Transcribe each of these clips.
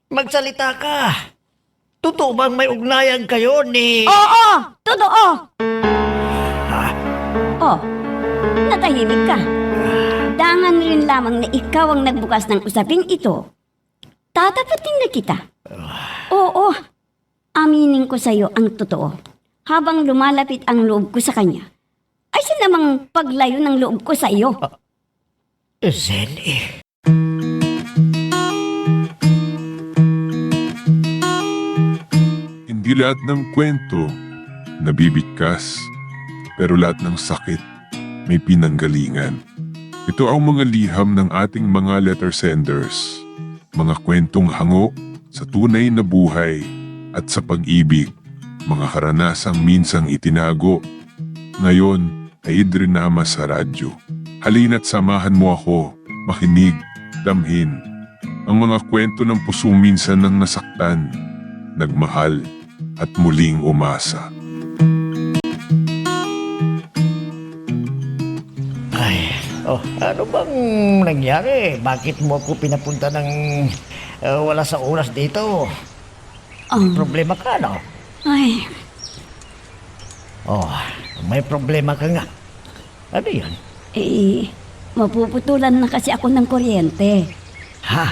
Magsalita ka. Totoo bang may ugnayan kayo ni... Oo! Totoo! Ha? Oh, natahimik ka. Dangan rin lamang na ikaw ang nagbukas ng usaping ito. Tatapatin na kita. Oo, aminin ko sa iyo ang totoo. Habang lumalapit ang loob ko sa kanya, ay siya namang paglayo ng loob ko sa iyo. Zeli. Hindi lahat ng kwento nabibigkas, pero lahat ng sakit may pinanggalingan. Ito ang mga liham ng ating mga letter senders, mga kwentong hango sa tunay na buhay at sa pag-ibig, mga karanasang minsang itinago, ngayon ay idrinama sa radyo. Halina't samahan mo ako, makinig, damhin, ang mga kwento ng pusong minsan nang nasaktan, nagmahal, at muling umasa. Ay, ano bang nangyari? Bakit mo ako pinapunta ng wala sa oras dito? Problema ka, no? Ay, May problema ka nga. Ano yun? mapuputulan na kasi ako ng kuryente. Ha?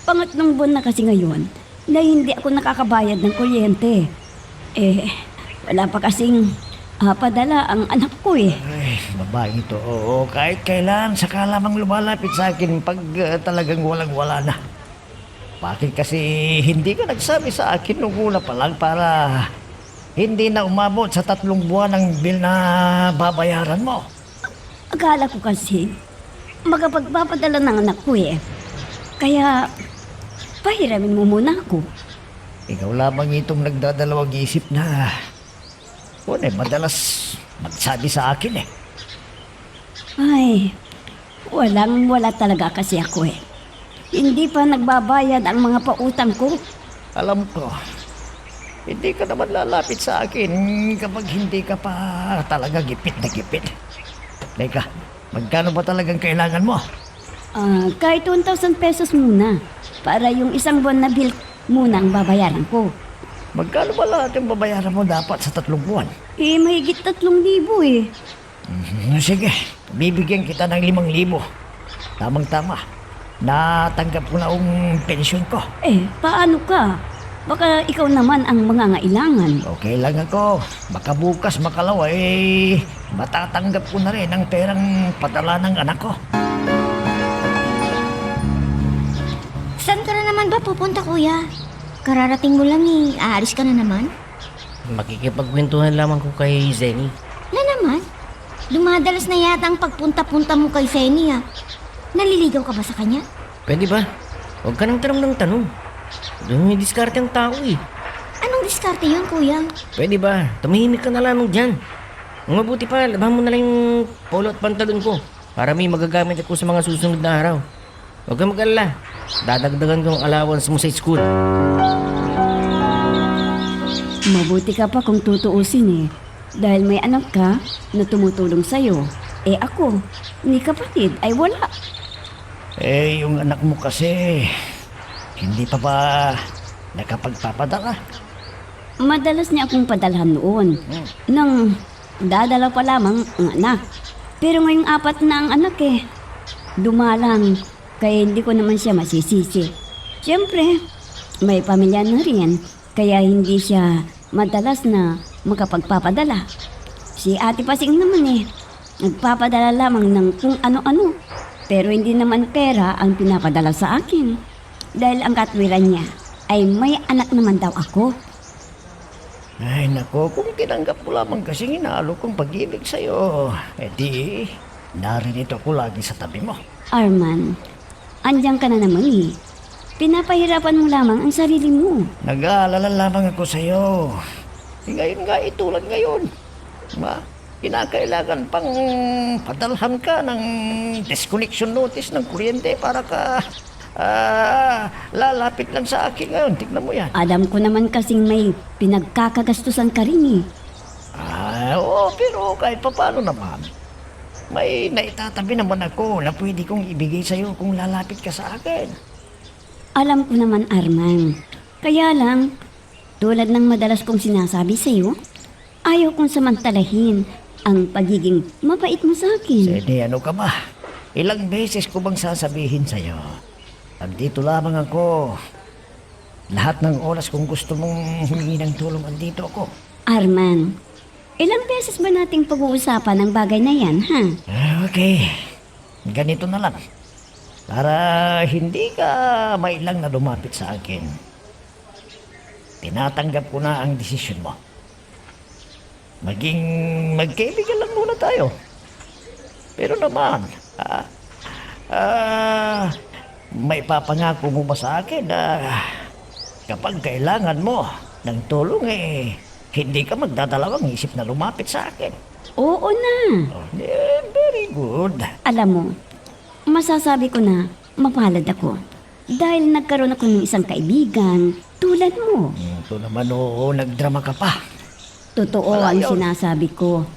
Pangatlong buwan na kasi ngayon na hindi ako nakakabayad ng kuryente. Wala pa kasing padala ang anak ko eh. Ay, babae ito. Oo, kahit kailan, saka lamang lumalapit sa akin pag talagang walang-wala na. Bakit kasi hindi ka nagsabi sa akin nung una pa lang para hindi na umabot sa 3 buwan ang bill na babayaran mo? Akala ko kasi magpagpapadala ng anak ko eh. Kaya pahiramin mo muna ako. Ikaw lamang itong nagdadalawang isip na madalas magsabi sa akin eh. Ay, wala talaga kasi ako eh. Hindi pa nagbabayad ang mga pautang ko. Alam ko, hindi ka naman lalapit sa akin kapag hindi ka pa talaga gipit na gipit. Teka, magkano ba talagang kailangan mo? Kahit 1,000 pesos muna. Para yung isang buwan na bill muna ang babayaran ko. Magkano ba lahat yung babayaran mo dapat sa 3 buwan? Mahigit 3,000 eh. Sige, bibigyan kita ng 5,000. Tamang-tama. Natanggap ko na ang pensyon ko. Paano ka? Baka ikaw naman ang mangangailangan. Okay lang ako. Baka bukas makalawa matatanggap ko na rin ang perang padala ng anak ko. Saan ka na naman ba pupunta, kuya? Kararating mo lang aalis ka na naman? Makikipagkwentuhan lamang ko kay Zenny. Na naman? Dumadalas na yata ang pagpunta-punta mo kay Feni Naliligaw ka ba sa kanya? Pwede ba? Huwag ka nang tanong ng tanong. Doon may diskarte ang tao eh. Anong diskarte yun, kuya? Pwede ba? Tumahimik ka na lamang dyan. Ang mabuti pa, labahan mo na lang yung polo at pantalon ko para may magagamit ako sa mga susunod na araw. Huwag kang mag-alala. Dadagdagan ko ang allowance mo sa school. Mabuti ka pa kung tutuusin eh. Dahil may anak ka na tumutulong sa'yo. Ako, ni kapatid ay wala. Yung anak mo kasi, hindi pa ba nakapagpapadala? Madalas niya akong padalhan noon. Nang dadala pa lamang ang anak. Pero ngayong 4 na ang anak eh. Dumalang, kaya hindi ko naman siya masisisi. Siyempre, may pamilya na rin, kaya hindi siya madalas na makapagpapadala. Si Ate Pasing naman nagpapadala lamang ng kung ano-ano. Pero hindi naman pera ang pinapadala sa akin. Dahil ang katwiran niya ay may anak naman daw ako. Ay nako, kung tinanggap ko lamang kasing inaalok kong pag-ibig sa'yo, di, narinito ko lagi sa tabi mo. Arman, andyan ka na naman eh. Pinapahirapan mo lamang ang sarili mo. Nag-aalala lamang ako sa'yo. Ngayon nga, tulad ngayon. Kinakailangan pang padalhan ka ng disconnection notice ng kuryente para ka lalapit lang sa akin ngayon. Tignan mo yan. Alam ko naman kasing may pinagkakagastusan ka rin eh. Oo, pero kahit paano naman, may naitatabi naman ako na pwede kong ibigay sa'yo kung lalapit ka sa akin. Alam ko naman, Arman. Kaya lang, tulad ng madalas kong sinasabi sa'yo, ayaw kong samantalahin ang pagiging mabait mo sa akin. Seni, ano ka ba? Ilang beses ko bang sasabihin sa'yo? Andito lamang ako. Lahat ng oras kung gusto mong humingi ng tulong, andito ako. Arman, ilang beses ba nating pag-uusapan ang bagay na yan, ha? Okay. Ganito na lang. Para hindi ka mailang na lumapit sa akin. Tinatanggap ko na ang desisyon mo. Magkaibigan lang muna tayo. Pero naman, may papangako mo ba sa akin na kapag kailangan mo ng tulong hindi ka magdadalawang isip na lumapit sa akin. Oo na. Very good. Alam mo, masasabi ko na mapalad ako. Dahil nagkaroon ako ng isang kaibigan tulad mo. Ito naman, oo, nagdrama ka pa. Totoo Wala ang yun. sinasabi ko.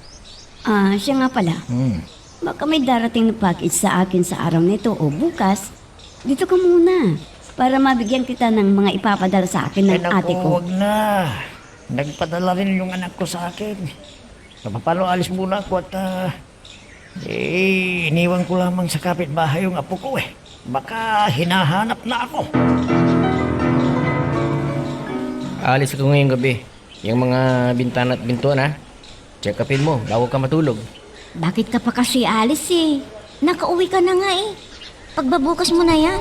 Siya nga pala. Baka may darating na package sa akin sa araw nito o bukas. Dito ka muna para mabigyan kita ng mga ipapadala sa akin ng ate ko. Wag na. Nagpadala rin yung anak ko sa akin. Paano alis muna ako at iniwan ko lamang sa kapitbahay yung apo ko Baka hinahanap na ako. Alis ako ngayong gabi. Yung mga bintana at bintuan ha. Check upin mo bago ka matulog. Bakit ka pa kasi alis Nakauwi ka na nga Pagbabukas mo na yan.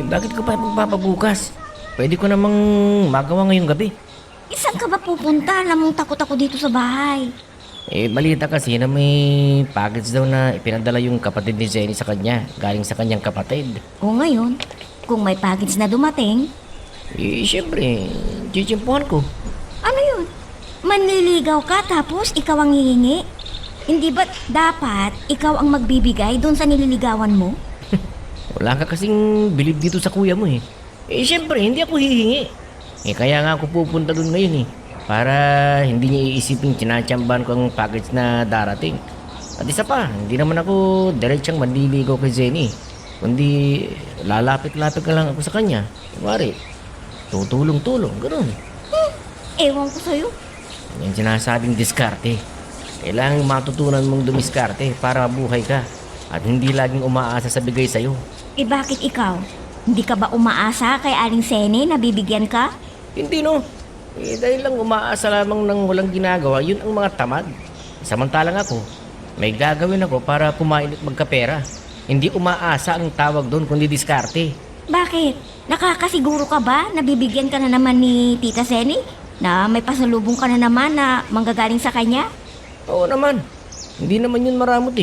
Bakit ka pa magpapabukas? Pwede ko namang magawa ngayong gabi. Saan ka ba pupunta? Alam mong takot ako dito sa bahay. Balita kasi na may package daw na ipinadala yung kapatid ni Jenny sa kanya. Galing sa kanyang kapatid. O ngayon, kung may package na dumating, Siyempre, chichimpuhan ko. ano yun? Manliligaw ka tapos ikaw ang hihingi? Hindi ba dapat ikaw ang magbibigay doon sa nililigawan mo? Wala ka kasing bilib dito sa kuya mo Siyempre, hindi ako hihingi. Kaya nga ako pupunta doon ngayon para hindi niya iisipin tinatsambahan ko ang package na darating. At isa pa, hindi naman ako diretsang manliligaw kay Jenny. Kundi lalapit-lapit ka lang ako sa kanya. Kumari, tutulong-tulong, gano'n. Ewan ko sa'yo. Yung sinasabing diskarte. Kailangang matutunan mong dumiskarte para mabuhay ka. At hindi laging umaasa sa bigay sa'yo. Bakit ikaw? Hindi ka ba umaasa kay Aling Sene na bibigyan ka? Hindi no. Dahil lang umaasa lamang ng walang ginagawa, yun ang mga tamad. Samantalang ako, may gagawin ako para kumain at magkapera. Hindi umaasa ang tawag doon kundi diskarte. Bakit? Nakakasiguro ka ba na bibigyan ka na naman ni Tita Sene? Na may pasalubong ka na naman na manggagaling sa kanya? Oo naman. Hindi naman yun maramot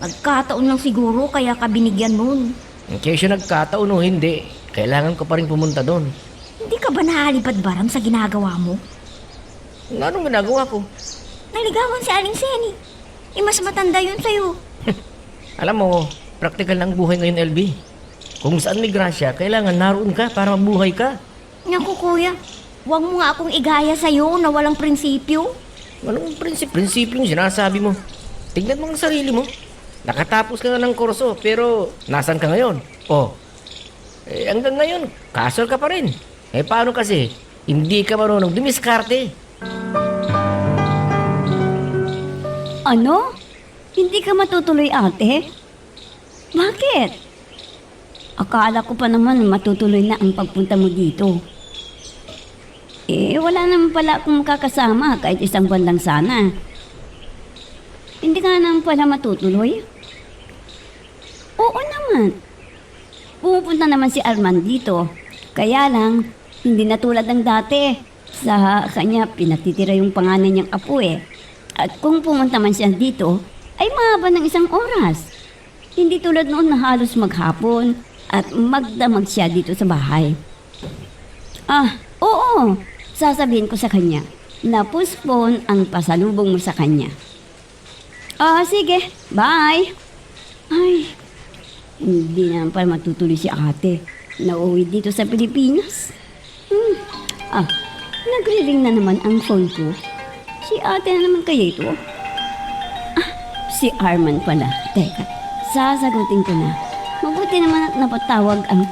Nagkataon lang siguro kaya ka binigyan nun. Kaya siya nagkataon o hindi, kailangan ko pa rin pumunta doon. Hindi ka ba nahalibad-baram sa ginagawa mo? Anong ginagawa ko? Naligawan si Aling Sene. Mas matanda yun sa'yo. Alam mo, praktikal ng buhay ngayon, LB. Kung saan may grasya, kailangan naroon ka para mabuhay ka. Naku kuya, huwag mo nga akong igaya sa'yo na walang prinsipyo. Anong prinsipyo yung sinasabi mo? Tignan mo ang sarili mo. Nakatapos ka na ng kurso, pero nasan ka ngayon? Hanggang ngayon, kasal ka pa rin. Paano kasi? Hindi ka marunong dumiskarte. Ano? Hindi ka matutuloy, ate? Bakit? Akala ko pa naman matutuloy na ang pagpunta mo dito. Wala naman pala akong makakasama kahit isang buwan lang sana. Hindi ka naman pala matutuloy? Oo naman. Pumupunta naman si Arman dito. Kaya lang, hindi na tulad ng dati. Sa kanya, pinatitira yung panganay niyang apo At kung pumunta man siya dito, ay mahaba ng isang oras. Hindi tulad noon na halos maghapon at magdamag siya dito sa bahay. Oo. Sasabihin ko sa kanya na postpone ang pasalubong mo sa kanya. Sige. Bye. Ay, hindi naman pala matutuloy si ate. Nauwi dito sa Pilipinas. Nagre-ring na naman ang phone ko. Si ate na naman kaya ito. Si Arman pala. Teka, sasagutin ko na. Mabuti naman at napatawag ang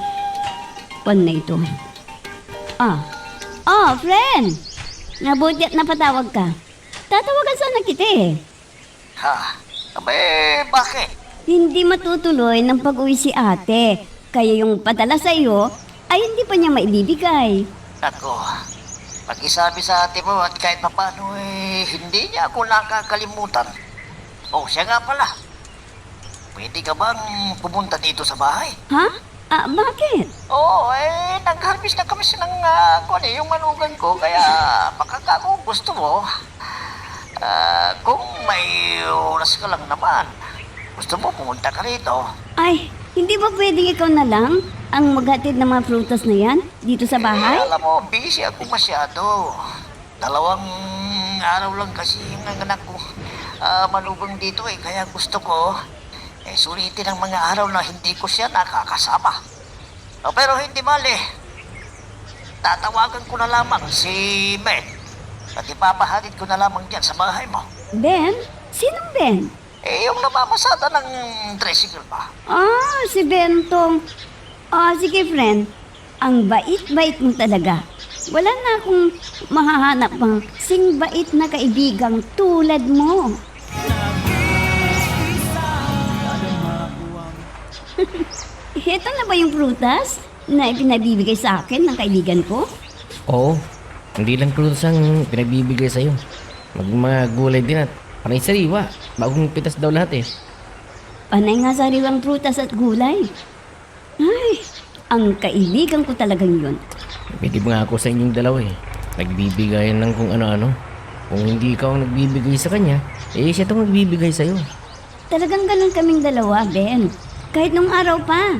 Paano na ito? Friend! Nabuti at napatawag ka. Tatawagan sana kita eh. Ha? Bakit? Hindi matutuloy ng pag-uwi si ate. Kaya yung padala sa iyo ay hindi pa niya maibibigay. Ako, pakisabi sa ate mo at kahit papano hindi niya ako nakakalimutan. Siya nga pala. Pwede ka bang pumunta dito sa bahay? Ha? Bakit? Nag-harvest na kami ng yung manugan ko, kaya baka kung gusto mo, kung may oras ka lang naman, gusto mo pumunta ka rito. Ay, hindi ba pwedeng ikaw na lang ang maghatid ng mga prutas na yan dito sa bahay? Alam mo, busy ako masyado. 2 araw lang kasi yung anak ko manugang dito kaya gusto ko sulitin ang mga araw na hindi ko siya nakakasama. Pero hindi mali. Tatawagan ko na lamang si Ben at ipapahatid ko na lamang dyan sa bahay mo. Ben? Sinong Ben? Yung namamasada ng tricycle pa. Si Bentong. Sige friend. Ang bait-bait mo talaga. Wala na akong mahahanap pang sing bait na kaibigang tulad mo. Ito na ba yung prutas na ipinabibigay sa akin ng kaibigan ko? Oo, hindi lang prutas ang pinagbibigay sa'yo. Mga gulay din at panay sariwa. Bagong pitas daw lahat eh. Panay nga sariwang prutas at gulay. Ay, ang kaibigan ko talagang yun. Pwede ba nga ako sa inyong dalawa eh. Nagbibigayan ng kung ano-ano. Kung hindi ikaw ang nagbibigay sa kanya, siya itong nagbibigay sa'yo. Talagang ganun kaming dalawa, Ben. Kahit nung araw pa.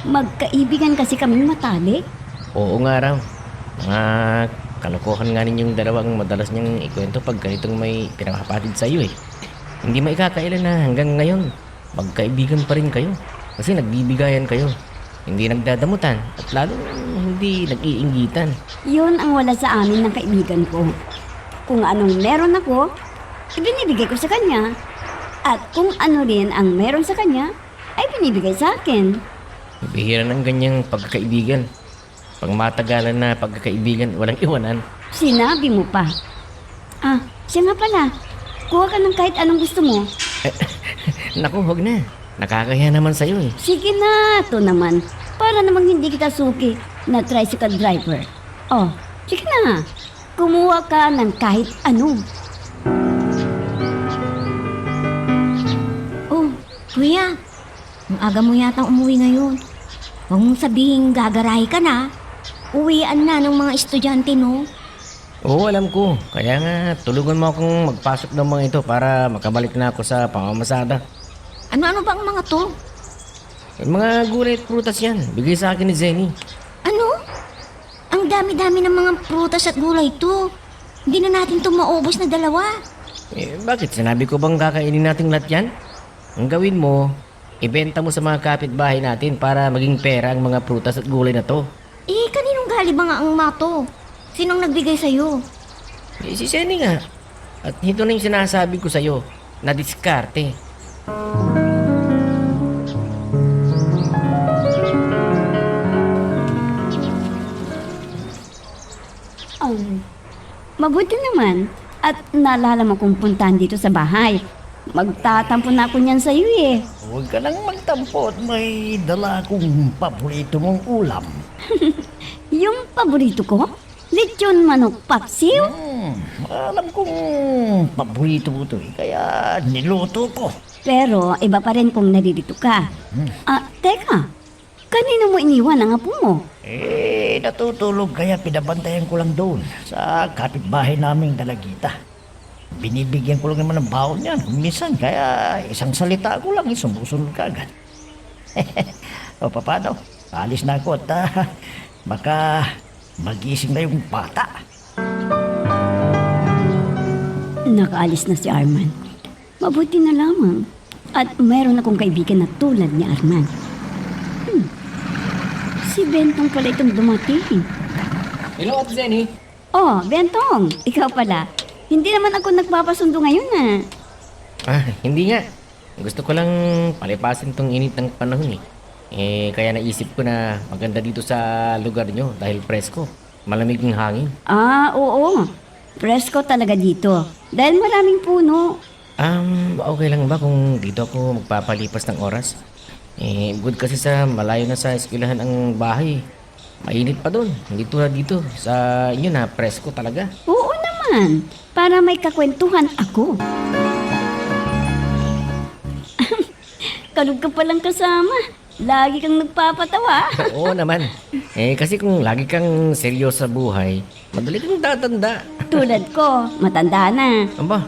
Magkaibigan kasi kaming matalik. Oo nga raw. Mga kalokohan nga ninyong dalawang madalas niyang ikwento pag ganitong may pinakapatid sa'yo eh. Hindi maikakailan na hanggang ngayon, magkaibigan pa rin kayo. Kasi nagbibigayan kayo. Hindi nagdadamutan at lalong hindi nag-iinggitan. Yun ang wala sa amin ng kaibigan ko. Kung anong meron ako, ibinibigay ko sa kanya. At kung ano rin ang meron sa kanya, ay binibigay sa akin. Bihira ng ganyang pagkakaibigan. Pag matagalan na pagkakaibigan, walang iwanan. Sinabi mo pa. Siya nga pala. Kuha ka ng kahit anong gusto mo. Naku, huwag na. Nakakahiya naman sa'yo eh. Sige na, to naman. Para namang hindi kita suki na tricycle driver. Sige na. Kumuha ka ng kahit ano. Kuya, ang aga mo yata umuwi ngayon. Huwag mong sabihin gagarahe ka na. Uwian na ng mga estudyante, no? Oo, alam ko. Kaya nga, tulungan mo akong magpasok ng mga ito para makabalik na ako sa pamamasada. Ano-ano ba ang mga to? Yung mga gulay at prutas yan. Bigay sa akin ni Zenny. Ano? Ang dami-dami ng mga prutas at gulay to. Hindi na natin to maubos na 2. Bakit? Sinabi ko bang kakainin natin lahat yan? Ang gawin mo, ibenta mo sa mga kapitbahay natin para maging pera ang mga prutas at gulay na to. Kaninong gali ba nga ang mga to? Sinong nagbigay sa'yo? Si Zenny nga. At ito na yung sinasabi ko sa'yo, na diskarte. Mabuti naman. At naalala mo kung puntahan dito sa bahay. Magtatampo na ako niyan sa'yo eh. Huwag ka nang magtampo at may dala akong paborito mong ulam. Yung paborito ko? Lechon manok paksiw? Alam kong paborito mo ito kaya niluto ko. Pero iba pa rin kung naririto ka. Teka. Kanino mo iniwan ang apo mo? Natutulog kaya pinabantayan ko lang doon sa kapitbahay naming dalagita. Binibigyan ko lang naman ng baon yan. Minsan, kaya isang salita ko lang, sumusunod ka agad. Paano? Alis na ako at baka magising na yung bata. Nakaalis na si Arman. Mabuti na lamang. At mayroon akong kaibigan na tulad ni Arman. Si Bentong pala itong dumating. Hello, Ate Zenny. Bentong, ikaw pala. Hindi naman ako nagpapasundo ngayon Hindi nga. Gusto ko lang palipasin tong init ng panahon eh. Kaya naisip ko na maganda dito sa lugar nyo dahil presko. Malamig ng hangin. Oo. Presko talaga dito. Dahil maraming puno. Okay lang ba kung dito ako magpapalipas ng oras? Good kasi sa malayo na sa eskwelahan ang bahay. Mainit pa doon. Hindi tulad dito. Sa inyo na presko talaga. Oo naman. Para may kakwentuhan ako. Kalog ka palang kasama. Lagi kang nagpapatawa. Oo naman. Kasi kung lagi kang seryoso sa buhay, madali kang tatanda. Tulad ko, matanda na. Aba,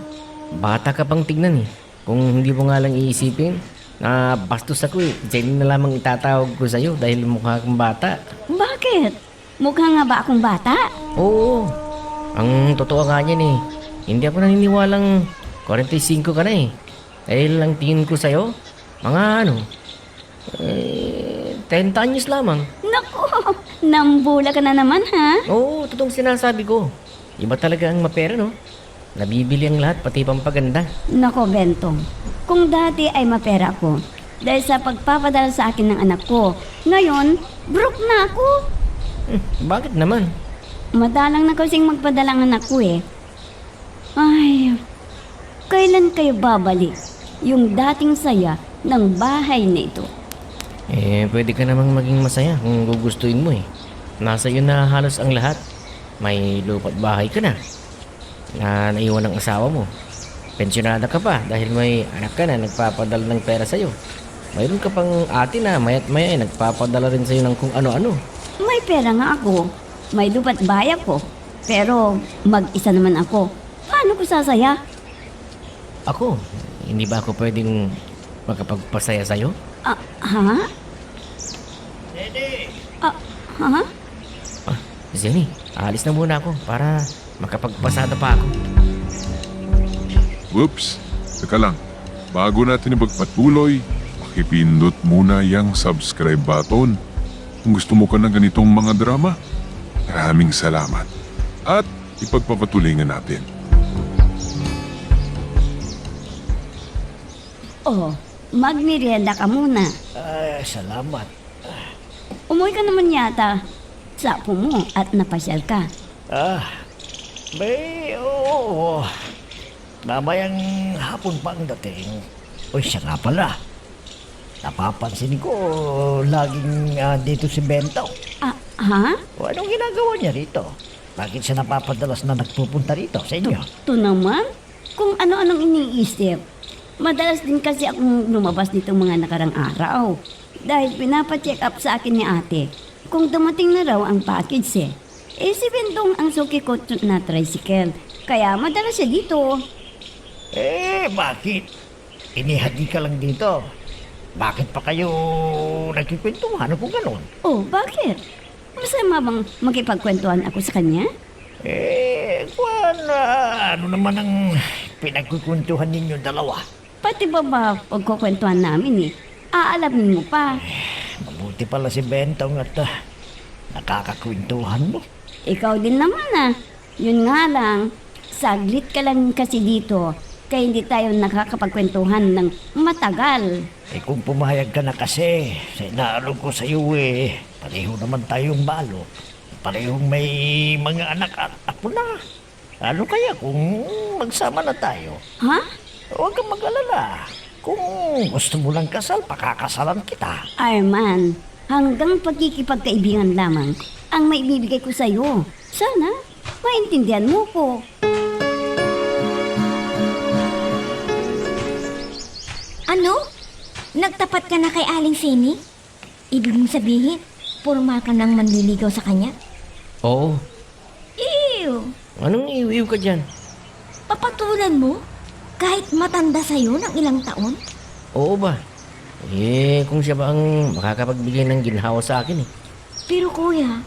bata ka pang tignan eh. Kung hindi mo nga lang iisipin, na bastos ako eh. Jenny na lamang itatawag ko sa'yo dahil mukha kang bata. Bakit? Mukha nga ba akong bata? Oo, ang totoo nga niyan eh. Hindi ako naniniwalang 45 ka na eh. Dahil ang tingin ko sa'yo, mga 30 anyos lamang. Naku, nambula ka na naman ha? Oo, totoong sinasabi ko. Iba talaga ang mapera, no? Nabibili ang lahat, pati pampaganda. Nako, Bentong. Kung dati ay mapera ko dahil sa pagpapadala sa akin ng anak ko, ngayon, broke na ako. Bakit naman? Madalang na kasing magpadala ang anak ko eh. Ay, kailan kayo babalik yung dating saya ng bahay na ito? Pwede ka namang maging masaya kung gugustuhin mo eh. Nasa iyo na halos ang lahat. May lupa't bahay ka na. Na naiwan ng asawa mo. Pensyonada ka pa dahil may anak ka na nagpapadala ng pera sa'yo. Mayroon ka pang ate na maya't maya ay nagpapadala rin sa'yo ng kung ano-ano. May pera nga ako. May lupa't bahay ako. Pero mag-isa naman ako. Paano ko sasaya? Ako, hindi ba ako pwedeng makapagpasaya sa'yo? Ha? Ha? Jenny, aalis na muna ako para makapagpasada pa ako. Whoops! Teka lang. Bago natin ipagpatuloy, pakipindot muna yung subscribe button. Kung gusto mo ka ng ganitong mga drama, maraming salamat. At ipagpapatuloy nga natin. Oh, magmerienda ka muna. Ay, salamat. Umuwi ka naman yata sa apo mo at napasyal ka. Oo. Mamayang hapon pa ang dating. Uy, siya nga pala. Napapansin ko, laging dito si Bentong. Ha? O anong ginagawa niya rito? Bakit siya napapadalas na nagpupunta rito sa inyo? Ito naman, kung ano-anong iniisip. Madalas din kasi akong lumabas dito mga nakarang araw. Dahil pinapacheck up sa akin ni ate kung dumating na raw ang package eh. Si Bentong ang suki ko na tricycle. Kaya madalas siya dito. Bakit? Inihagi ka lang dito. Bakit pa kayo nagkikwentuhan kung ganun? Oh, bakit? Masama bang makipagkwentuhan ako sa kanya? Ano naman ang pinagkukwentuhan ninyo dalawa? Pati ba pagkukwentuhan namin eh? Aalamin mo pa. Mabuti pala si Bentong at nakakakwentuhan mo. Ikaw din naman. Yun nga lang, saglit ka lang kasi dito. Kaya hindi tayo nakakapagkwentuhan ng matagal. Kung pumayag ka na kasi, sa inaalog ko sa iyo pareho naman tayong balo. Parehong may mga anak at apo na. Ano kaya kung magsama na tayo? Ha? Huwag kang mag-alala. Kung gusto mo lang kasal, pakakasalan kita. Arman, hanggang pagkikipagkaibigan lamang ang maibibigay ko sa'yo. Sana, maintindihan mo ko. Ano? Nagtapat ka na kay Aling Sini? Ibig mong sabihin, formal ka nang manliligaw sa kanya? Oo. Ew! Anong iwiw ka dyan? Papatulan mo? Kahit matanda sa'yo ng ilang taon? Oo ba? Kung siya ba ang makakapagbigay ng ginhawa sa akin eh. Pero kuya,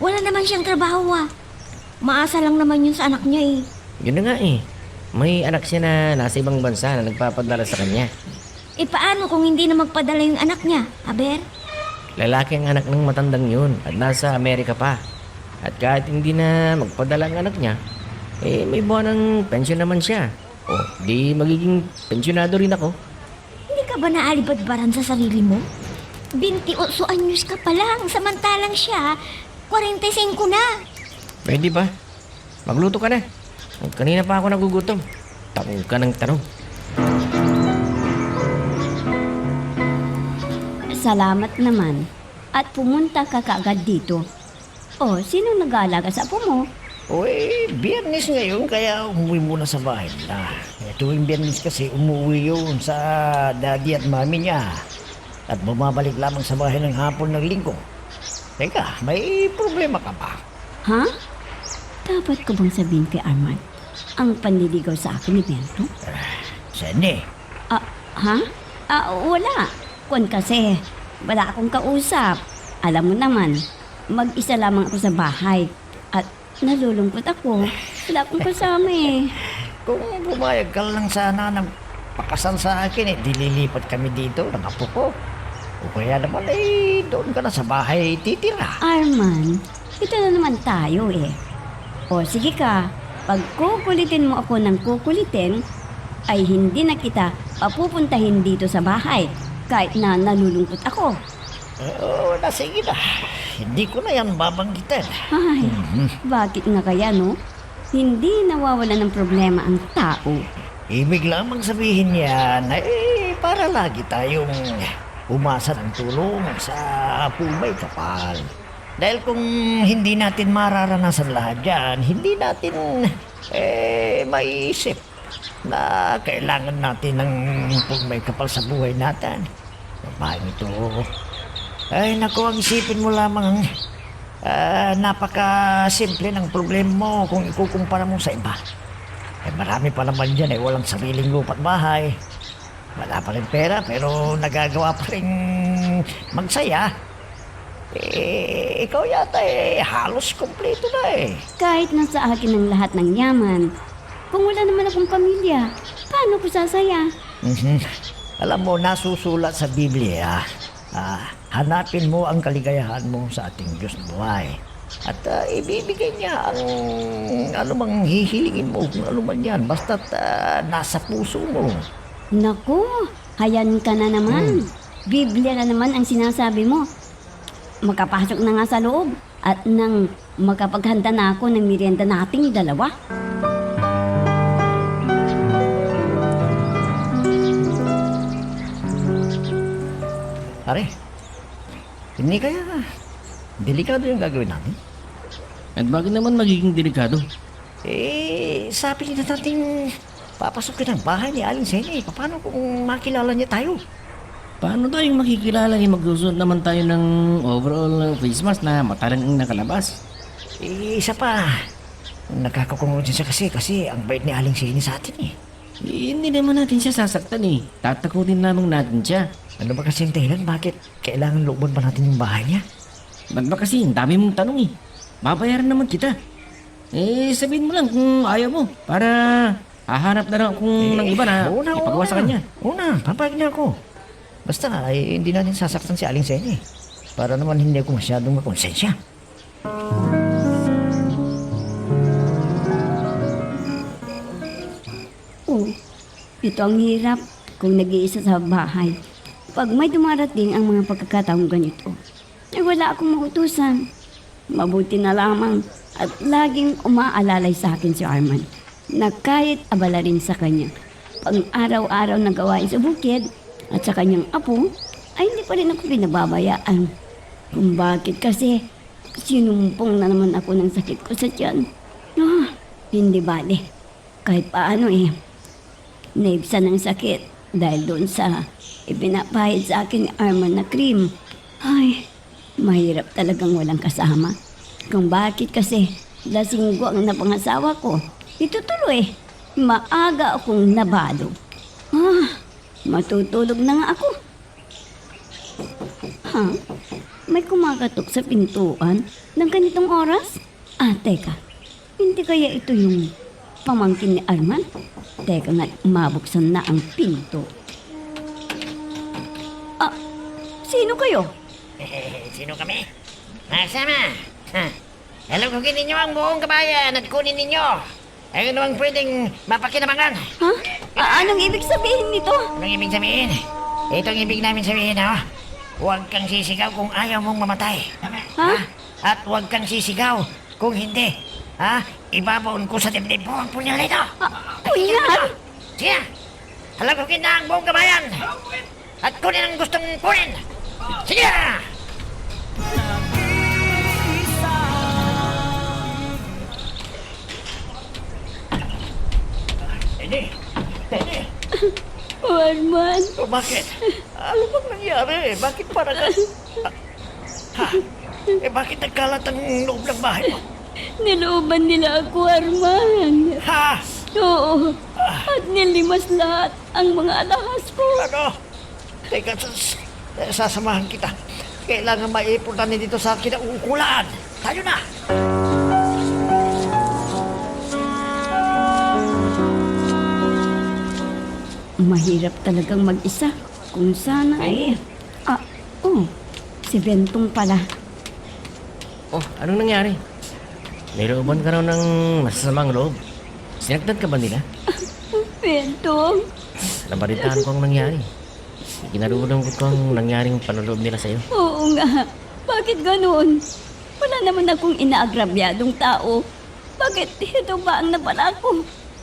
wala naman siyang trabaho Maasa lang naman yun sa anak niya eh. Yun na nga eh. May anak siya na nasa ibang bansa na nagpapadala sa kanya. Paano kung hindi na magpadala yung anak niya, Aber? Lalaki ang anak ng matandang yun at nasa Amerika pa. At kahit hindi na magpadala ang anak niya, may buwan ng pensyon naman siya. O, di magiging pensyonado rin ako. Hindi ka ba naalibadbaran sa sarili mo? 28 anyos ka pa lang, samantalang siya, 45 na. Pwede ba? Magluto ka na. Kanina pa ako nagugutom. Tanong ka ng tanong. Salamat naman. At pumunta ka kaagad dito. O, sino nag-aalaga sa apo mo? Uy, Biyernes ngayon kaya umuwi muna sa bahay na. Tuwing Biyernes kasi umuwi yun sa daddy at mami niya. At bumabalik lamang sa bahay ng hapon ng linggo. Teka, may problema ka ba? Ha? Dapat ko bang sabihin kay Arman ang panliligaw sa akin ni Bento? Sandy, Ha? Wala. Kung kasi, wala akong kausap. Alam mo naman, mag-isa lamang ako sa bahay. At nalulungkot ako. Wala akong kasama eh. kung pumayag ka lang sana ng pakasal sa akin, dililipat kami dito ng apo ko. O kaya naman doon ka na sa bahay titira. Arman, ito na naman tayo eh. O sige ka, pag kukulitin mo ako ng kukulitin, ay hindi na kita papupuntahin dito sa bahay kahit na nalulungkot ako. Oo, sige na. Hindi ko na yan babanggitin. Ay, bakit nga kaya no? Hindi nawawala ng problema ang tao. Ibig lamang sabihin yan, para lagi tayong umasa ng tulong sa may kapal. Dahil kung hindi natin mararanasan lahat yan, hindi natin maiisip na kailangan natin ng may kapal sa buhay natin. Babaeng ito, ay naku, ang isipin mo lamang, napakasimple ng problema mo kung ikukumpara mo sa iba. Marami pa naman dyan, walang sariling lupa't bahay. Wala pa rin pera pero nagagawa pa rin magsaya. Ikaw yata halos kompleto na eh. Kahit nasa akin ang lahat ng yaman, kung wala naman akong pamilya, paano ko sasaya? Alam mo, nasusulat sa Biblia, hanapin mo ang kaligayahan mo sa ating Diyos na buhay. At ibibigay niya ang anumang hihilingin mo, kung ano man yan, basta't nasa puso mo. Naku, hayan ka na naman. Biblia na naman ang sinasabi mo. Makapasok na nga sa loob at nang makapaghanda na ako ng merienda nating dalawa. Pare, hindi kaya delikado yung gagawin natin? At bakit naman magiging delikado? Sabi niya natin papasukin ang bahay ni Aling Sene. Paano kung makilala niya tayo? Paano tayong makikilala magsusuot naman tayo ng overall face mask na matalang ang nakalabas? Isa pa, nakakakungot siya kasi ang bait ni Aling Sene sa atin eh. Hindi naman natin siya sasaktan eh. Tatakutin lamang natin siya. Ano ba kasi yung dahilan? Bakit kailangan looban pa natin yung bahay niya? Ba't ba kasi ang dami mong tanong eh? Babayaran naman kita. Sabihin mo lang kung ayaw mo para hahanap na lang kung ng iba na ipagawa sa kanya. Papayag na ako. Basta hindi natin sasaktan si Aling Sene. Para naman hindi ako masyadong makonsensya. Oh, ito ang hirap kung nag-iisa sa bahay. Pag may dumarating ang mga pagkakataong ganito, wala akong mautusan. Mabuti na lamang at laging umaalalay sa akin si Arman na kahit abala rin sa kanya pang araw-araw na gawain sa bukid at sa kanyang apo ay hindi pa rin ako pinababayaan. Kung bakit kasi sinumpong na naman ako ng sakit ko sa tiyan. Hindi bale. Kahit paano naibsan ng sakit dahil doon sa ipinapahid sa akin ni Arman na cream. Ay, mahirap talagang walang kasama. Kung bakit kasi lasinggo ang napangasawa ko, ito tuloy, maaga akong nabalo. Matutulog na nga ako. May kumakatok sa pintuan ng ganitong oras? Teka, hindi kaya ito yung pamangkin ni Arman? Teka nga, mabuksan na ang pinto. Sino kayo? Sino kami? Masama! Alam ko ninyo ang buong kabayan at kunin ninyo. Ano namang pwedeng mapakinabangan? Anong ibig sabihin nito? Anong ibig sabihin? Ito ang ibig namin sabihin, huwag kang sisigaw kung ayaw mong mamatay. Ha? At huwag kang sisigaw kung hindi. Ibabaon ko sa dibdib mo ang punyal nito. Punyal? Sige, halagugin na ang buong kabayan. At kunin ang gustong kunin. Sige! Teddy! Teddy! Arman, Bakit? Ano bang nangyari? Bakit parang... bakit nagkalat ang loob ng bahay mo? nilooban nila ako, Arman. Ha? Oo, at nilimas lahat ang mga alahas ko. Ano? Teka, sasamahan kita. Kailangan maipunta ni dito sa kinauukulan. Tayo na! Mahirap talagang mag-isa. Kung sana ay... si Bentong pala. Oh, anong nangyari? May looban ka raw ng masasamang loob. Sinaktan ka ba nila? Bentong? Nabalitaan ko ang nangyari. Kinalulungkot ko ang nangyaring panuloob nila sa'yo. Oo nga. Bakit ganun? Wala naman akong inaagrabyadong tao. Bakit ito ba ang napala ko?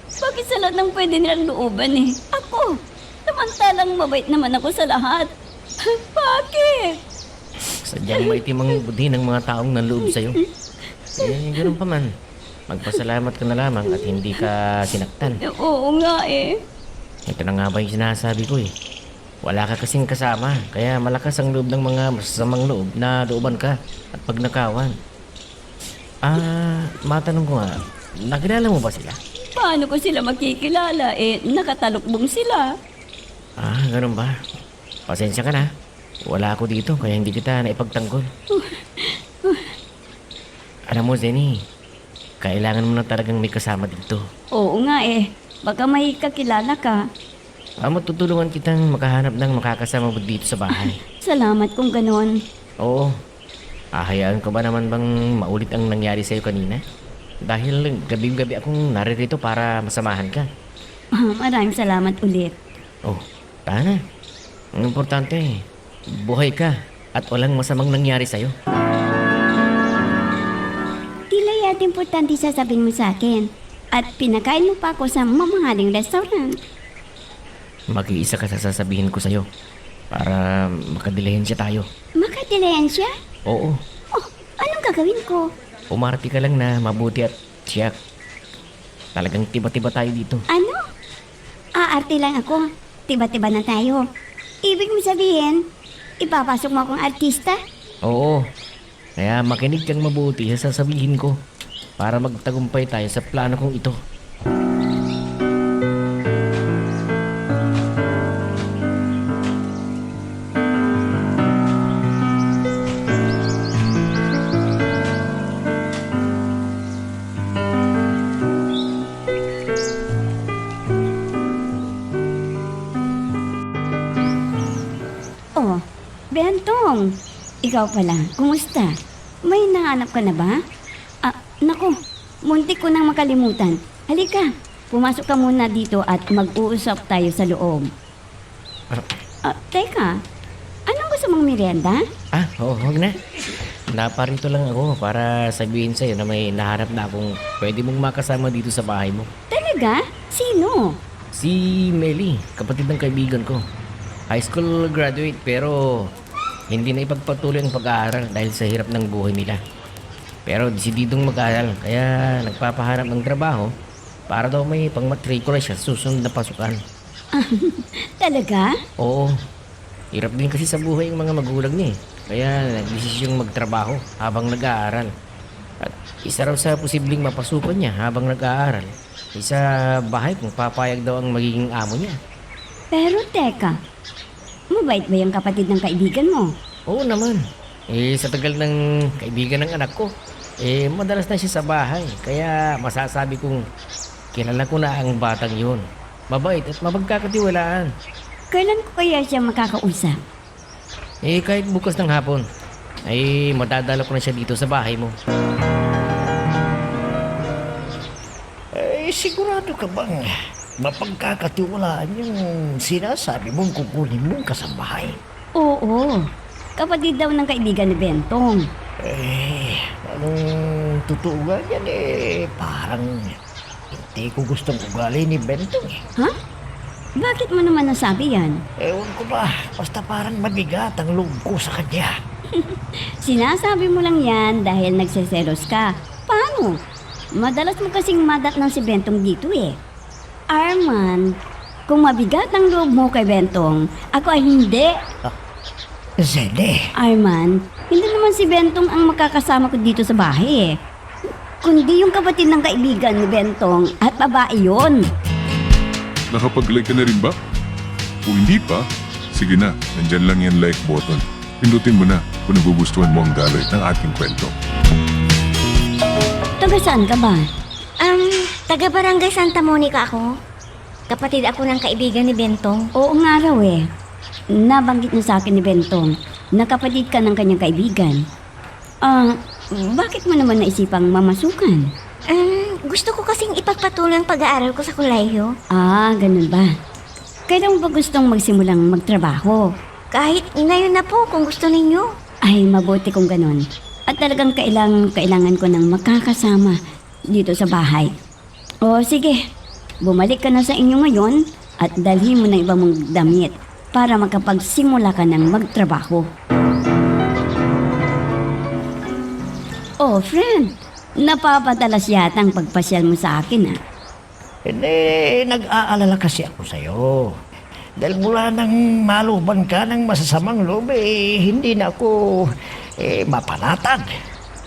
Bakit sa lahat ng pwede nilang looban eh? Ako, samantalang mabait naman ako sa lahat. Bakit? Sadyang maitim ang budhi ng mga taong nanloob sa'yo. Ganoon pa man. Magpasalamat ka na lamang at hindi ka sinaktan. Oo nga eh. Ito na nga ba yung sinasabi ko eh. Wala ka kasing kasama, kaya malakas ang loob ng mga masasamang loob na looban ka at pagnakawan. Matanong ko nga, nakilala mo ba sila? Paano ko sila makikilala eh? Nakatalukbong sila. Ganun ba? Pasensya ka na. Wala ako dito, kaya hindi kita naipagtanggol. Alam mo, Zenny, kailangan mo na talagang may kasama dito. Oo nga eh. Baka may kakilala ka. Matutulungan kitang makahanap ng makakasama mo dito sa bahay. Salamat kung ganon. Oo. Hayaan ko ba naman bang maulit ang nangyari sa'yo kanina? Dahil gabi-gabi akong naririto para masamahan ka. Maraming salamat ulit. Oh, tana. Ang importante, buhay ka at walang masamang nangyari sa'yo. Tila yata importante sasabihin mo sa akin. At pinakain mo pa ako sa mamahaling restaurant. Mag-iisa ka sa sasabihin ko sa'yo para makadilihensya tayo. Makadilensya? Oo, Oh, anong gagawin ko? umarte ka lang na mabuti at tiyak. Talagang tiba-tiba tayo dito. Ano? Aarte lang ako. Tiba-tiba na tayo. Ibig mo sabihin, ipapasok mo akong artista? Oo, kaya makinig kang mabuti sa sasabihin ko para magtagumpay tayo sa plano kong ito. Oh, Bentong. Ikaw pala, kumusta? May nahanap ka na ba? Naku, muntik ko nang makalimutan. Halika, pumasok ka muna dito at mag-uusap tayo sa loob. Teka, anong gusto mong merienda? Huwag na. Naparito lang ako para sabihin sa'yo na may nahanap na akong pwede mong makasama dito sa bahay mo. Talaga? Sino? Si Melly, kapatid ng kaibigan ko. High school graduate pero hindi na ipagpatuloy ang pag-aaral dahil sa hirap ng buhay nila. Pero desididong mag-aaral kaya nagpapahanap ng trabaho para daw may pangmatrikula siya sa susunod na pasukan. Talaga? Oo, hirap din kasi sa buhay ang mga magulang niya eh. Kaya nagdesisyong magtrabaho habang nag-aaral. At isa raw sa posibleng mapasukan niya habang nag-aaral ay sa bahay kung papayag daw ang magiging amo niya. Pero teka, mabait ba yung kapatid ng kaibigan mo? Oo naman. Sa tagal ng kaibigan ng anak ko, madalas na siya sa bahay. Kaya masasabi kong kilala ko na ang batang yun. Mabait at mapagkakatiwalaan. Kailan ko kaya siya makakausap? Kahit bukas ng hapon, ay madadala ko na siya dito sa bahay mo. Sigurado ka bang mapagkakatiwalaan yung sinasabi mong kukunin mong kasambahay? Oo, Kapatid daw ng kaibigan ni Bentong. Anong totoo nga yan parang hindi ko gustong ugali ni Bentong Ha? Bakit mo naman nasabi yan? Ewan ko ba, basta parang mabigat ang loob ko sa kanya. Sinasabi mo lang yan dahil nagseselos ka. Paano? Madalas mo kasing madat ng si Bentong dito Arman, kung mabigat ang loob mo kay Bentong, ako ay hindi. Zene, Arman, hindi naman si Bentong ang makakasama ko dito sa bahay kundi yung kapatid ng kaibigan ni Bentong at babae yon. Nakapag-like ka na rin ba? Kung hindi pa, sige na, nandyan lang yung like button. Pindutin mo na kung nagugustuhan mo ang daloy ng ating kwento. Taga saan ka ba? Taga Barangay Santa Monica ako. Kapatid ako ng kaibigan ni Bentong. Oo nga raw Nabanggit niya sa akin ni Bentong na kapatid ka ng kanyang kaibigan. Bakit mo naman naisipang mamasukan? Gusto ko kasing ipagpatuloy ang pag-aaral ko sa kolehiyo. Ganun ba? Kailan mo ba gustong magsimulang magtrabaho? Kahit ngayon na po kung gusto ninyo. Ay, mabuti kung ganun. At talagang kailangan ko ng makakasama dito sa bahay. O sige, bumalik ka na sa inyo ngayon at dalhin mo ng ibang mong damit para makapagsimula ka ng magtrabaho. Oh, friend, napapadalas yata ang pagpasyal mo sa akin hindi, nag-aalala kasi ako sa'yo. Dahil mula nang maluban ka ng masasamang loob, hindi na ako mapanatag.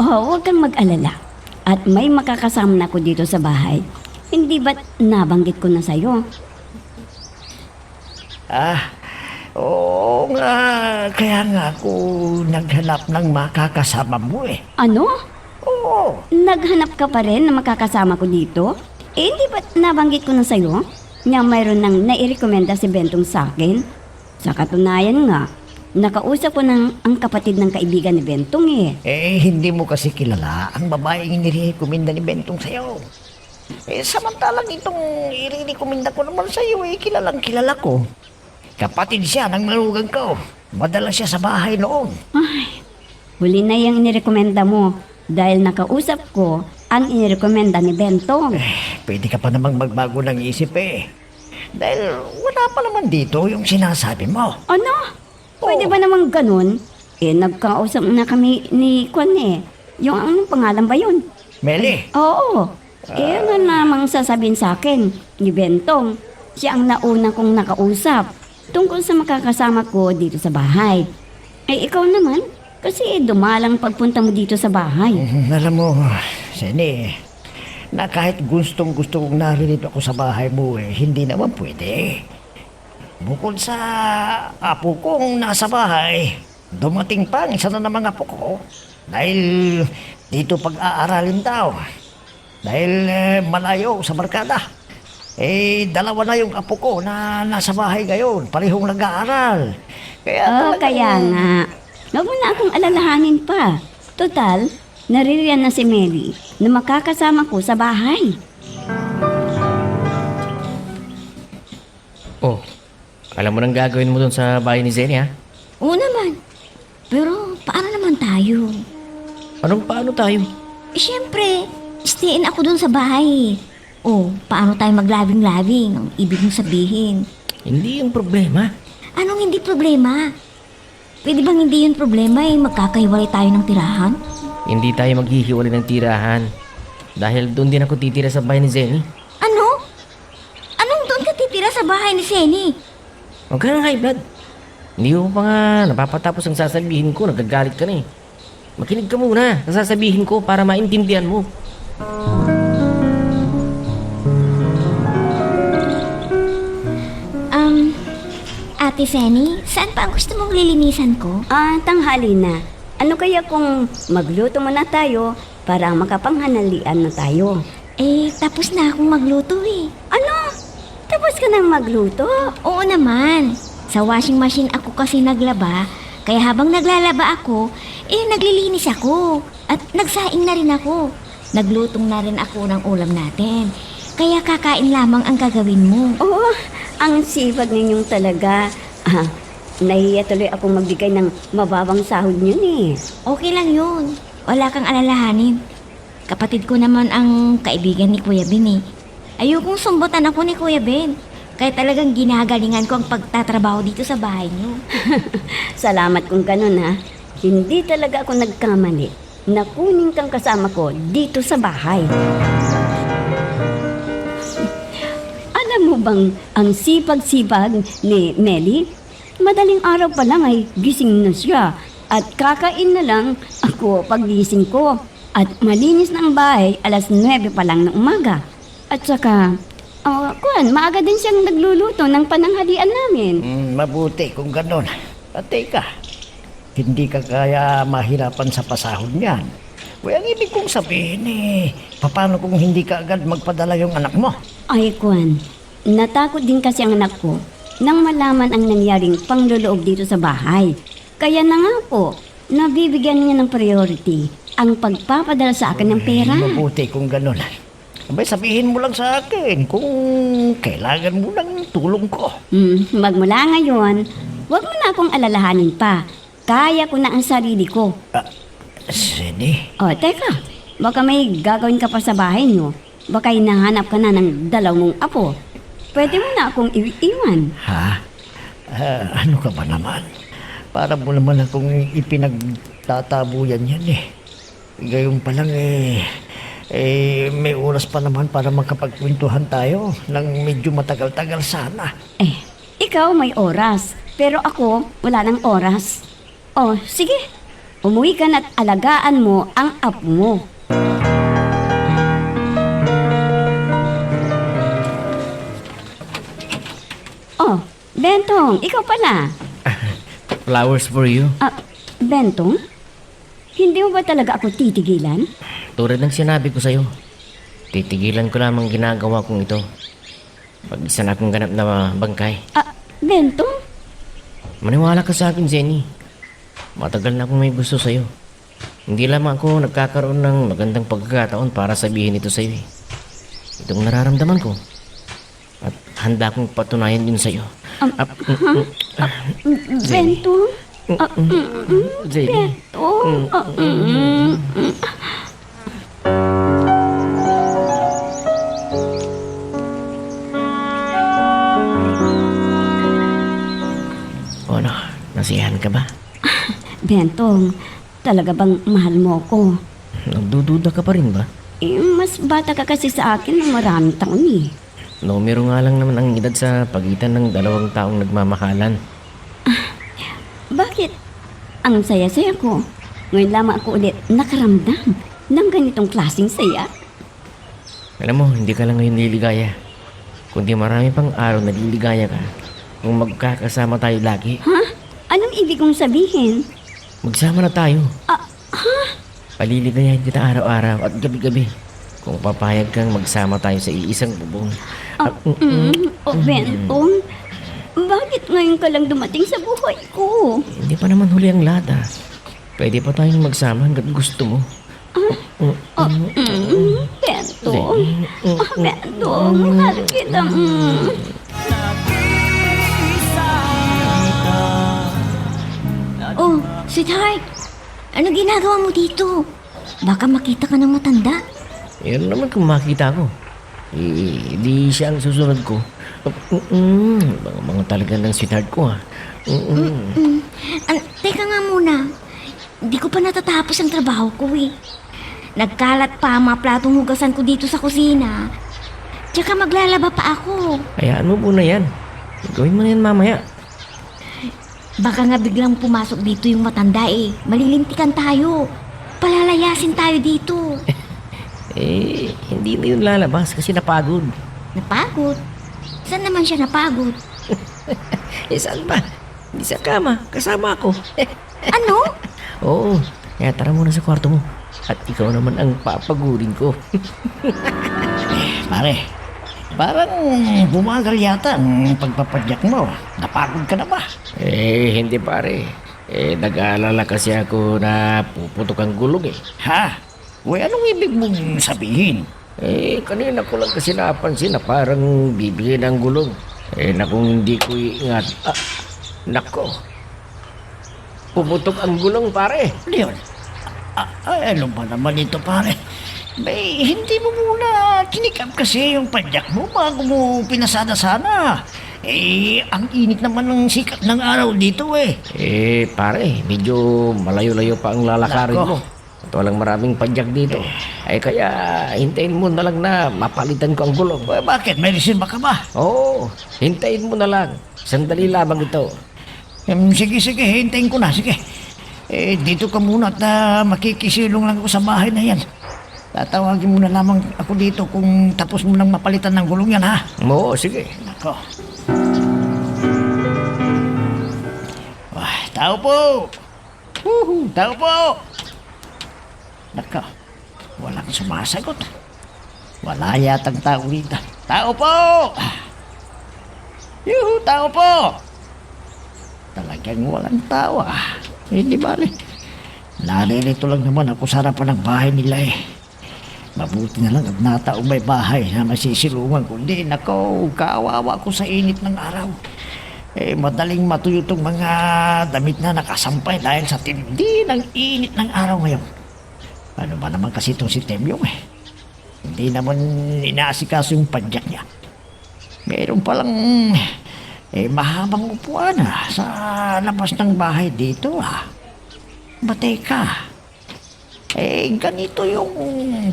Huwag kang mag-alala. At may makakasama na ako dito sa bahay. Hindi ba't nabanggit ko na sa'yo? Oo nga, kaya nga ako naghanap ng makakasama mo Ano? Oo. Naghanap ka pa rin na makakasama ko dito? Hindi ba't nabanggit ko na sa'yo na mayroon nang nairekomenda si Bentong sa akin? Sa katunayan nga, nakausap ko ng ang kapatid ng kaibigan ni Bentong hindi mo kasi kilala ang babaeng inirekomenda ni Bentong sa'yo. Samantalang itong irekomenda ko naman sa'yo, kilalang kilala ko. Kapatid siya ng malugang ko. Madalas siya sa bahay noon. Ay, huli na yung inirekomenda mo dahil nakausap ko ang inirekomenda ni Bentong. Pwede ka pa namang magbago ng isip Dahil wala pa naman dito yung sinasabi mo. Ano? Pwede ba namang ganun? Nagkausap na kami ni Kwan Yung anong pangalan ba yun? Meli, Oo. Ano namang sasabihin sa akin ni Bentong? Siya ang nauna kong nakausap tungkol sa makakasama ko dito sa bahay. Ikaw naman, kasi dumalang pagpunta mo dito sa bahay. alam mo, Seni, na kahit gustong-gusto kong naririto ako sa bahay mo hindi naman pwede. Bukod sa apo kong nasa bahay, dumating pa ang isa na namang apo ko. Dahil dito pag-aaralin daw. Dahil malayo sa barkada. Dalawa na yung apo ko na nasa bahay ngayon. Parehong nag-aaral. Kaya nga. Huwag mo na akong alalahanin pa. Total, naririyan na si Mary na makakasama ko sa bahay. Oh, alam mo nang gagawin mo dun sa bahay ni Zenny, ha? Oo naman. Pero paano naman tayo? Anong paano tayo? Siyempre, stayin ako dun sa bahay. Paano tayo maglabing-labing? Ang ibig mong sabihin. Hindi yung problema. Anong hindi problema? Pwede bang hindi yun problema magkakahiwalay tayo ng tirahan? Hindi tayo maghihiwalay ng tirahan. Dahil doon din ako titira sa bahay ni Zenny. Ano? Anong doon ka titira sa bahay ni Senny? Huwag ka ng high blood. Hindi ko pa nga napapatapos ang sasabihin ko. Nagagalit ka na Makinig ka muna sa sasabihin ko para maintindihan mo. Ate Senny, saan pa ang gusto mong lilinisan ko? Tanghali na. Ano kaya kung magluto muna tayo para makapanghanalian na tayo? Tapos na akong magluto Ano? Tapos ka nang magluto? Oo naman. Sa washing machine ako kasi naglaba. Kaya habang naglalaba ako, naglilinis ako. At nagsaing na rin ako. Naglutong na rin ako ng ulam natin. Kaya kakain lamang ang gagawin mo. Oo, ang sipag ninyong talaga. Nahiya tuloy akong magbigay ng mababang sahod yun eh. Okay lang yun. Wala kang alalahanin. Kapatid ko naman ang kaibigan ni Kuya Ben eh. Ayokong sumbutan ako ni Kuya Ben. Kaya talagang ginagalingan ko ang pagtatrabaho dito sa bahay niyo. Salamat kung ganun ha. Hindi talaga ako nagkamali na kunin kang kasama ko dito sa bahay. Alam mo bang ang sipag-sipag ni Melly? Madaling araw pa lang ay gising na siya at kakain na lang ako paggising ko. At malinis na ang bahay alas 9 pa lang ng umaga. At saka, maaga din siyang nagluluto ng pananghalian namin. Mabuti kung ganon. At teka, hindi ka kaya mahirapan sa pasahod niyan. Well, ang ibig kong sabihin paano kung hindi ka agad magpadala yung anak mo? Ay, Kwan, natakot din kasi ang anak ko nang malaman ang nangyaring pangluloob dito sa bahay. Kaya na nga po, nabibigyan niya ng priority ang pagpapadala sa akin ng pera. Mabuti kung ganon. Abay, sabihin mo lang sa akin kung kailangan mo ng tulong ko. Magmula ngayon, huwag mo na akong alalahanin pa. Kaya ko na ang sarili ko. Sini? Teka, baka may gagawin ka pa sa bahay niyo. Baka hinahanap ka na ng dalaw mong apo. Pwede mo na akong iwan. Ha? Ano ka ba naman? Para mo naman akong ipinagtatabuyan yan Gayon pa lang may oras pa naman para makapagkwentuhan tayo ng medyo matagal-tagal sana. Ikaw may oras, pero ako wala ng oras. Sige. Umuwi ka na't alagaan mo ang apo mo. Bentong, ikaw pala. Flowers for you. Bentong? Hindi mo ba talaga ako titigilan? Tulad ng sinabi ko sa'yo, titigilan ko lamang ginagawa kong ito. Pag isa na akong ganap na bangkay. Bentong? Maniwala ka sa akin, Jenny. Matagal na akong may gusto sa'yo. Hindi lamang ako nagkakaroon ng magandang pagkakataon para sabihin ito sa'yo Itong nararamdaman ko. At handa akong patunayan yun sa'yo. Bentong? Jenny. Ano? Nasiyahan ka ba? Bentong, talaga bang mahal mo ko? Nagdududa ka pa rin ba? Mas bata ka kasi sa akin ng maraming taon Numero nga lang naman ang edad sa pagitan ng dalawang taong nagmamahalan. Bakit? Ang saya-saya ko. Ngayon lamang ako ulit nakaramdam ng ganitong klaseng saya. Alam mo, hindi ka lang ngayon liligaya. Kundi marami pang araw na liligaya ka kung magkakasama tayo lagi. Ha? Anong ibig kong sabihin? Magsama na tayo. Paliligayahin kita araw-araw at gabi-gabi kung papayag kang magsama tayo sa iisang bubong. Bentong, bakit ngayon ka lang dumating sa buhay ko? Hindi pa naman huli ang lahat Pwede pa tayong magsama hanggat gusto mo. Bentong, Bentong, mahal kita. Sweetheart, ano ginagawa mo dito? Baka makita ka ng matanda. Yan naman kung makita ko. Di siya ang susunod ko. Mga talaga ng sweetheart ko Teka nga muna. Hindi ko pa natatapos ang trabaho ko Nagkalat pa ang mga platong hugasan ko dito sa kusina. Tsaka maglalaba pa ako. Hayaan mo muna yan. Gawin mo na yan mamaya. Baka nga biglang pumasok dito yung matanda Malilintikan tayo. Palalayasin tayo dito. Hindi na yun lalabas kasi napagod. Napagod? Saan naman siya napagod? Saan ba? Hindi sa kama. Kasama ako. Ano? Oo. Kaya tara muna sa kwarto mo. At ikaw naman ang papagurin ko. Pare, parang bumagal yata ang pagpapadyak mo. Napagod ka na ba? Hindi pare. Nag-aalala kasi ako na puputok ang gulong Ha? Anong ibig mong sabihin? Kanina ko lang kasi napansin na parang bibigyan ng gulong. Na kung hindi ko iingat, Nako. Pumutok ang gulong, pare. Leon, ano ba naman ito pare? May hindi mo muna kinikap kasi yung padyak mo bago mo pinasada sana. Ang init naman ng sikat ng araw dito eh. Pare, medyo malayo-layo pa ang lalakarin Nako. mo. At walang maraming padyak dito. Kaya hintayin mo na lang na mapalitan ko ang gulong. Bakit? May reserva ka ba? Oo, hintayin mo na lang. Sandali lamang ito. Sige, hintayin ko na, sige. Dito ka muna at makikisilong lang ako sa bahay na yan. Tatawagin mo na lamang ako dito kung tapos mo nang mapalitan ng gulong yan, ha? Oo, sige. Nako. Tao po! Tao po! Nako, walang sumasagot. Wala yatang tao dito. Tao po! Tao po! Talagang walang tao ah. Hindi bali. Naririto lang naman ako sa harapan ng bahay nila eh. Mabuti na lang at nataong may bahay na masisilungan. Kundi nako, kawawa ko sa init ng araw. Madaling matuyo itong mga damit na nakasampay dahil sa tindi ng init ng araw ngayon. Ano ba naman kasi itong si Temyong eh. Hindi naman inaasikaso yung padyak niya. Meron palang mahabang upuan sa labas ng bahay dito ah. Bateka. Ganito yung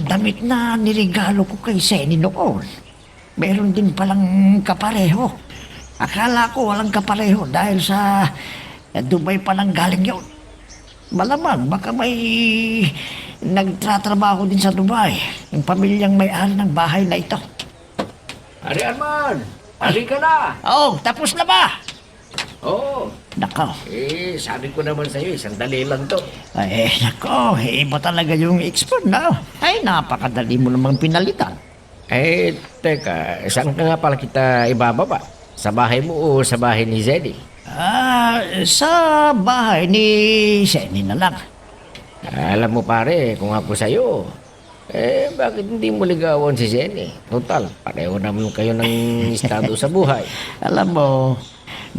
damit na niregalo ko kay Seni noon. Meron din palang kapareho. Akala ko walang kapareho dahil sa Dubai pa lang galing yun. Malamang baka may nagtratrabaho din sa Dubai. Yung pamilyang may-ari ng bahay na ito. Ari Arman, ari ka na. Tapos na ba? Oo. Nako. Sabi ko naman sa'yo, sandali lang to. Nako, iba talaga yung expert na. Napakadali mo namang pinalitan. Teka, saan ka nga pala kita ibababa? Sa bahay mo o sa bahay ni Zeddy? Sa bahay ni Seni na lang. Alam mo pare, kung ako sa'yo, bakit hindi mo ligawan si Zeddy? Total, pareho naman kayo ng estado sa buhay. Alam mo,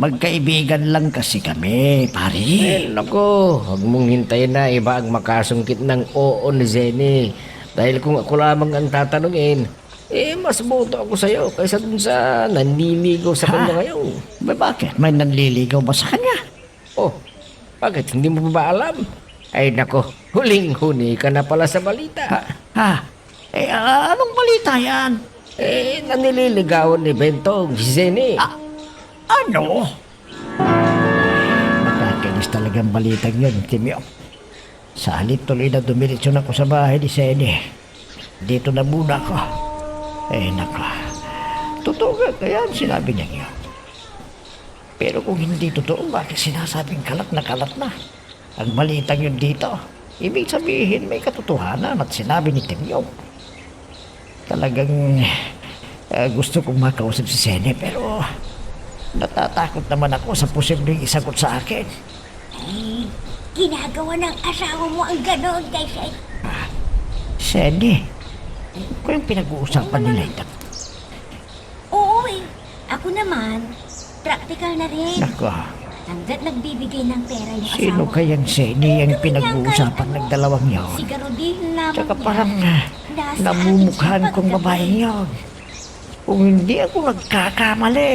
magkaibigan lang kasi kami, pare. Nako, huwag mong hintayin na iba ang makasungkit ng oo ni Zeddy. Dahil kung ako lamang ang tatanungin, mas boto ako sa'yo kaysa dun sa nanliligaw sa kanya ngayon. Bakit? May nanliligaw ba sa kanya? Oh, bakit? Hindi mo ba alam? Ay nako, huling-huni ka na pala sa balita. Anong balita yan? Nanililigawan ni Bentong si Zeni. Ano? Nakakainis talagang balitang yun, Timyo. Sa halip tuloy na dumiretso na ako sa bahay ni Seni. Dito na muna ako. Nako. Totoo nga kaya ang sinabi niya yun. Pero kung hindi totoo, bakit sinasabing kalat na ang balitang yun dito? Ibig sabihin may katotohanan at sinabi ni Timyo. Talagang gusto kong makausap si Seni pero natatakot naman ako sa posibleng isagot sa akin. Ginagawa ng asawa mo ang gano'n kay Shay. Seni, kung yung pinag-uusapan nila ito. Oo Ako naman, practical na rin. Nako, Hanggat nagbibigay ng pera yung sino asawa ko. kayang Seni ang pinag-uusapan ng dalawang yun? Siguro din lamang Tsaka niya. parang Nasa namumukhaan akin siya kong babaeng yun. Kung hindi ako nagkakamali,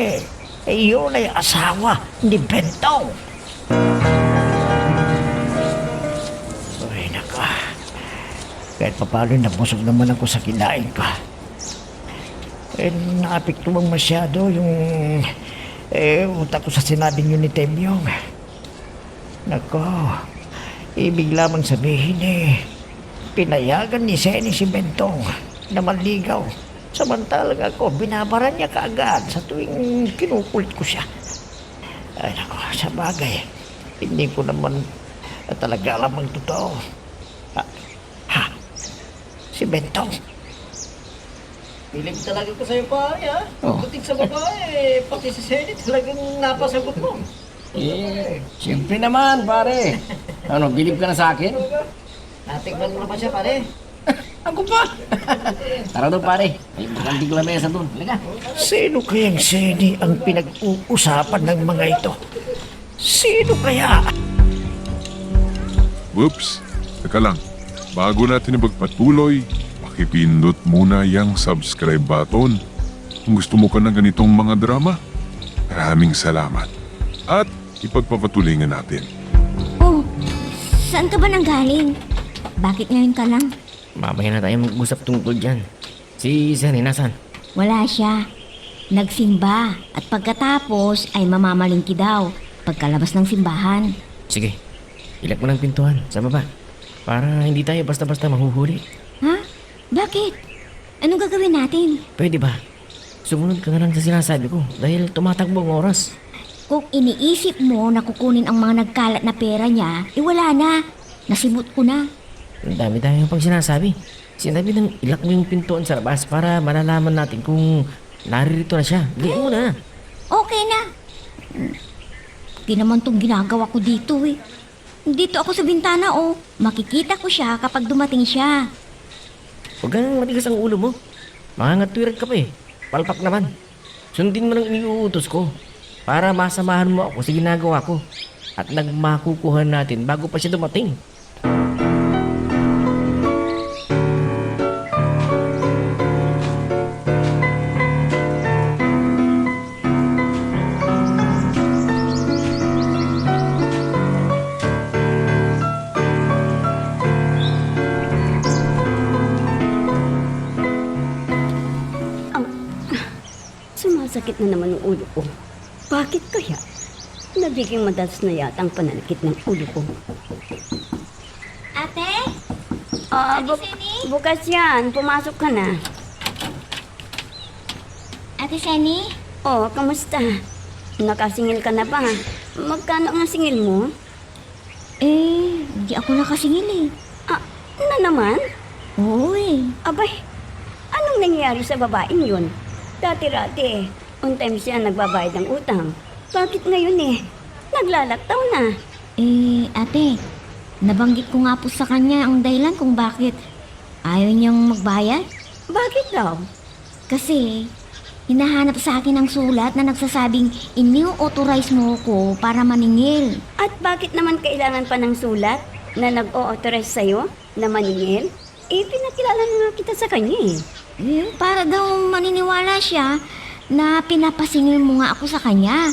yun ay asawa ni Bentong. Uy, nako. Kahit paano nabusog naman ako sa kinain ko. Naapektuhan masyado yung utak ko sa sinabing yun ni Temyong. Nako, ibig lamang sabihin pinayagan ni Seni si Bentong na manligaw. Samantalang ako, binabara niya kaagad sa tuwing kinukulit ko siya. Ay nako, sa bagay, hindi ko naman talaga alam ang totoo. Si Bentong. Pilig talaga ko sa'yo pare ha. Pagdating sa babae, pati si Seni talagang napasagot mo. Siyempre naman, pare. Ano, bilib ka na sa akin? Natignan mo na ba siya pare? Ako pa. Tara doon, pare. May makanting lamesa doon. Halika. Sino kayang Seni ang pinag-uusapan ng mga ito? Sino kaya? Whoops! Teka lang, bago natin ipagpatuloy, pakipindot muna yung subscribe button. Kung gusto mo ka ng ganitong mga drama, maraming salamat. At ipagpapatuloy nga natin. Oh, saan ka ba nanggaling? Bakit ngayon ka lang? Mamaya na tayo mag-usap tungkol dyan. Si Sunny, nasan? Wala siya. Nagsimba at pagkatapos ay mamamalingki daw pagkalabas ng simbahan. Sige, ilak mo ng pintuan sa baba. Para hindi tayo basta-basta mahuhuli. Ha? Bakit? Anong gagawin natin? Pwede ba? Sumunod ka na lang sa sinasabi ko dahil tumatakbo ang oras. Kung iniisip mo na kukunin ang mga nagkalat na pera niya, wala na. Nasimot ko na. Ang dami tayo pang sinasabi. Sinabi ng ilak mo yung pintuan sa labas para malalaman natin kung naririto na siya. Liin mo na. Okay na. Di naman tong ginagawa ko dito eh. Dito ako sa bintana oh. Makikita ko siya kapag dumating siya. Huwag kang matigas ang ulo mo. Mangangatwiran ka pa eh. Palpak naman. Sundin mo lang iniuutos ko para masamahan mo ako sa ginagawa ko at nagmakukuha natin bago pa siya dumating. Sumasakit na naman ang ulo ko. Bakit kaya? Nagiging madalas na yata ang pananakit ng ulo ko. Ate? Bukas yan. Pumasok ka na. Ate Seni? Oh, kamusta? Nakasingil ka na ba? Magkano ang singil mo? Di ako nakasingil eh. Na naman? Oo eh. Abay, anong nangyayari sa babaeng yun? Dati-rati, on time siya nagbabayad ng utang. Bakit ngayon naglalaktaw na? Ate, nabanggit ko nga po sa kanya ang dahilan kung bakit ayaw niyang magbayad. Bakit daw? Kasi, hinahanap sa akin ang sulat na nagsasabing ini-authorize mo ko para maningil. At bakit naman kailangan pa ng sulat na nag-o-authorize sa'yo na maningil? Pinakilala na nga kita sa kanya Para daw maniniwala siya na pinapasingil mo nga ako sa kanya.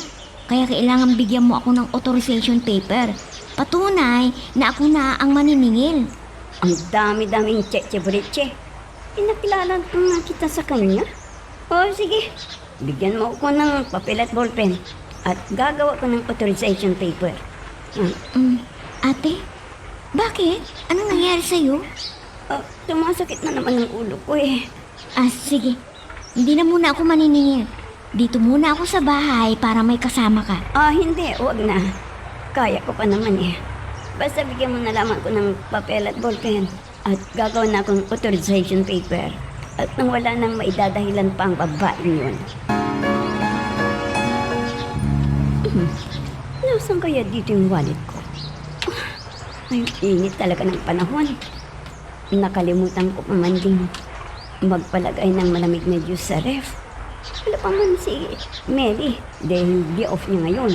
Kaya kailangan bigyan mo ako ng authorization paper. Patunay na ako na ang maniningil. Ang dami-daming tse-tse-britse. Pinakilala na nga kita sa kanya. O sige, bigyan mo ako ng papel at ballpen at gagawa ko ng authorization paper. Ate, bakit? Anong nangyari sa'yo? Sumasakit na naman ang ulo ko Sige. Hindi na muna ako maniningil. Dito muna ako sa bahay para may kasama ka. Hindi, wag na. Kaya ko pa naman Basta bigyan mo na lamang ko ng papel at ballpen at gagawa na akong authorization paper. At nang wala nang maidadahilan pa ang babaeng yun. Nasaan kaya dito yung wallet ko? Ay, init talaga ng panahon. Nakalimutan ko pa man din magpalagay ng malamig na juice sa ref. Wala pa man si Mary dahil di off niya ngayon.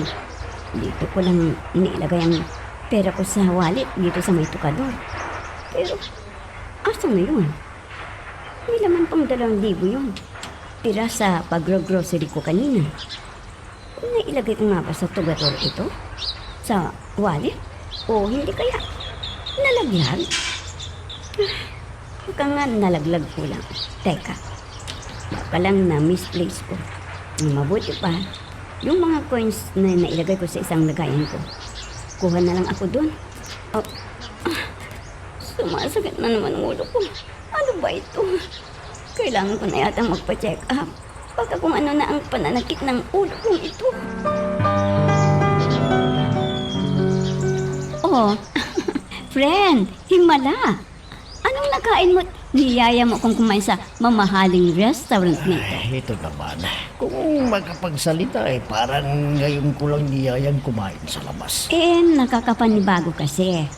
Dito ko lang nilagay ang pera ko sa wallet dito sa may tukador. Pero, asa na yun? May laman pang 2,000 yun. Tira sa pag-grocery ko kanina. Nailagay ko nga ba sa tukador ito? Sa wallet? O hindi kaya nalaglag? Baka nga nalaglag ko lang. Teka, baka lang na misplace ko. Mabuti pa, yung mga coins na nailagay ko sa isang lagayan ko. Kuha na lang ako dun. Sumasakit na naman ang ulo ko. Ano ba ito? Kailangan ko na yata magpa-check up. Baka kung ano na ang pananakit ng ulo kong ito. Oh, friend, himala. Anong nakain mo? Niyaya mo kung kumain sa mamahaling restaurant nito. Ito naman. Kung magkapagsalita parang ngayon ko lang niyayang kumain sa labas. Nakakapanibago kasi.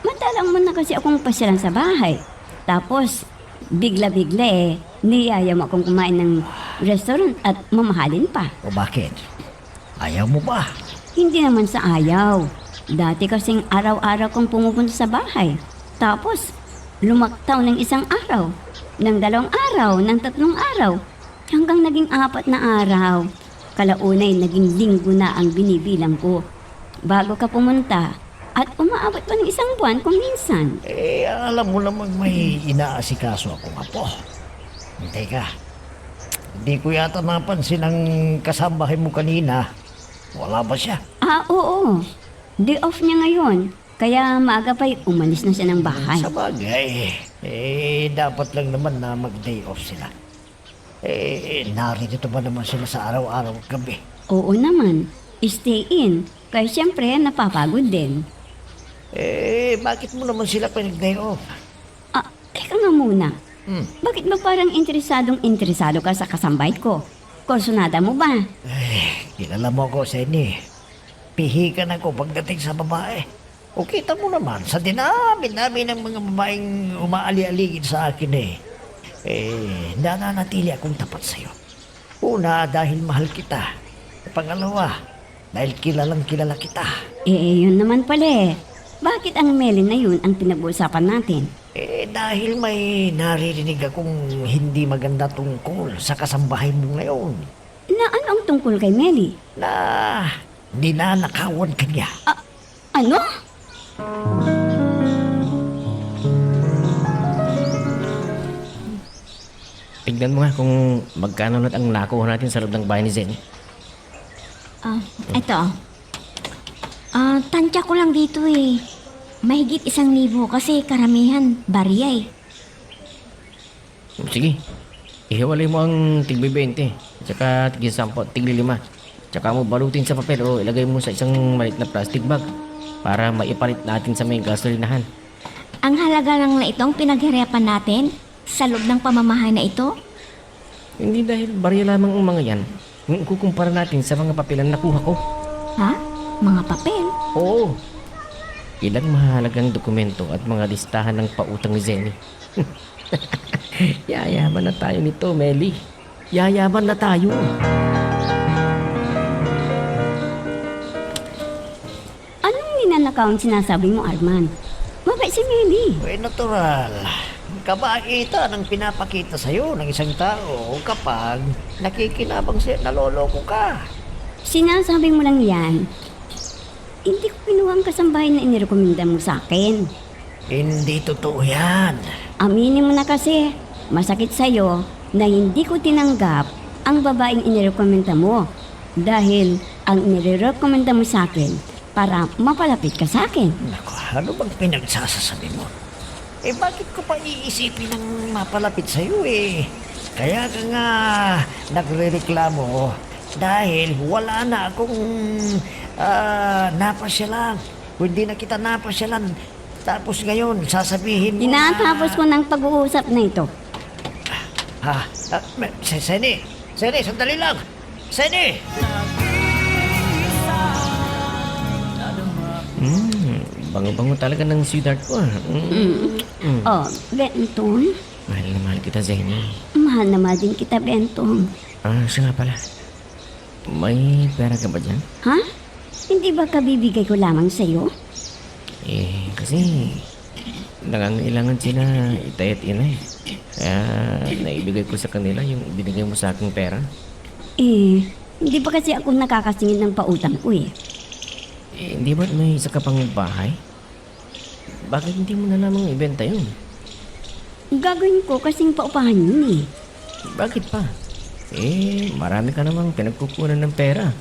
Madalang mo na kasi akong pasyalan sa bahay. Tapos, bigla-bigla niyaya mo akong kumain ng restaurant at mamahalin pa. O bakit? Ayaw mo ba? Hindi naman sa ayaw. Dati kasing araw-araw kong pumupunta sa bahay. Tapos, lumaktaw ng isang araw, ng 2 araw, ng 3 araw, hanggang naging 4 na araw. Kalaunay naging linggo na ang binibilang ko. Bago ka pumunta, at umaabot pa ng 1 buwan kung minsan. Alam mo namang may inaasikaso akong apo. Teka, hindi ko yata napansin ang kasambahay mo kanina. Wala ba siya? Oo. Day off niya ngayon. Kaya maaga pa'y umalis na siya ng bahay. Sa bagay, dapat lang naman na mag-day off sila. Narito ba naman sila sa araw-araw at gabi? Oo naman. Stay in. Kaya siyempre napapagod din. Bakit mo naman sila pinag-day off? Teka nga muna. Bakit ba parang interesado ka sa kasambay ko? Kursunada mo ba? Kilala mo ako, Senny. Pihikan ako pagdating sa babae. O kita mo naman, sa dinami-dami ng mga babaeng umaali-aligid sa akin nananatili akong tapat sa'yo. Una, dahil mahal kita. Pangalawa, dahil kilalang kilala kita. Yun naman pala. Bakit ang Melin na yun ang pinag-uusapan natin? Dahil may naririnig akong hindi maganda tungkol sa kasambahay mo ngayon. Na ano ang tungkol kay Meli? Na ninanakawan ka niya. Ano? Tignan mo nga kung magkano na ang nakuha natin sa loob ng bahay ni Zen. Eto. Tansya ko lang dito eh. Mahigit 1,000 kasi karamihan barya eh. Sige, ihiwalay mo ang tigbi 20, tsaka tigbi 10, tigbi 5. Tsaka mo balutin sa papel o ilagay mo sa isang maliit na plastic bag para maipalit natin sa may gasolinahan. Ang halaga lang na itong pinaghirapan natin sa loob ng pamamahay na ito? Hindi dahil barya lamang ang mga yan. Kung ikukumpara natin sa mga papelan na nakuha ko. Ha? Mga papel? Oo. Ilang mahalagang dokumento at mga listahan ng pautang ni Zenny. Yayaman na tayo nito, Meli. Yayaman na tayo. Anong ninanakaw ang sinasabi mo, Arman? Mabait si Meli. Natural. Kabaitan ang pinapakita sa'yo ng isang tao kapag nakikinabang siya, naloloko ka. Sinasabi mo lang yan. Hindi ko kinuha ang kasambahay na inirekomenda mo sa akin. Hindi totoo yan. Aminin mo na kasi, masakit sa'yo na hindi ko tinanggap ang babaeng inirekomenda mo dahil ang inirekomenda mo sa akin para mapalapit ka sa akin. Naku, ano bang pinagsasasabi mo? Bakit ko pa iisipin ng mapalapit sa'yo Kaya ka nga nagre-reklamo dahil wala na akong napasyalan. Hindi na kita napasyalan. Tapos ngayon, sasabihin mo Tinatapos ko ng pag-uusap na ito. Senny, sandali lang. Senny! Bango-bango talaga ng sweetheart ko. Oh, Bentong. Mahal na mahal kita, Zenny. Mahal na mahal din kita, Bentong. Siya nga pala. May pera ka ba dyan? Ha? Hindi ba kabibigay ko lamang sa'yo? Kasi nangangailangan sila itay at ina Kaya naibigay ko sa kanila yung binigay mo sa aking pera. Hindi ba kasi ako nakakasingil ng pautang ko Hindi ba may isa ka pang bahay? Bakit hindi mo na lamang ibenta yun? Gagawin ko kasing paupahan yun Bakit pa? Marami ka namang pinagkukunan ng pera.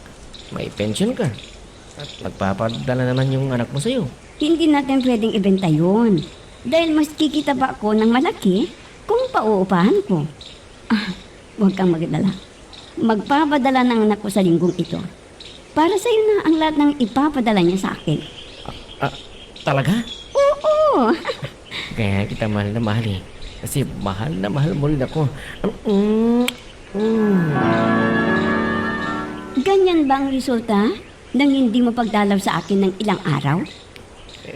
May pension ka. At magpapadala naman yung anak mo sa'yo. Hindi natin pwedeng ibenta yun. Dahil mas kikita pa ako ng malaki kung pauupahan ko. Huwag kang magdala. Magpapadala ng anak ko sa linggong ito. Para sa'yo na ang lahat ng ipapadala niya sa akin. Talaga? Oo! Kaya kita mahal na mahal Kasi mahal na mahal mo rin ako. Ganyan ba ang resulta ng hindi mo pagdalaw sa akin ng ilang araw?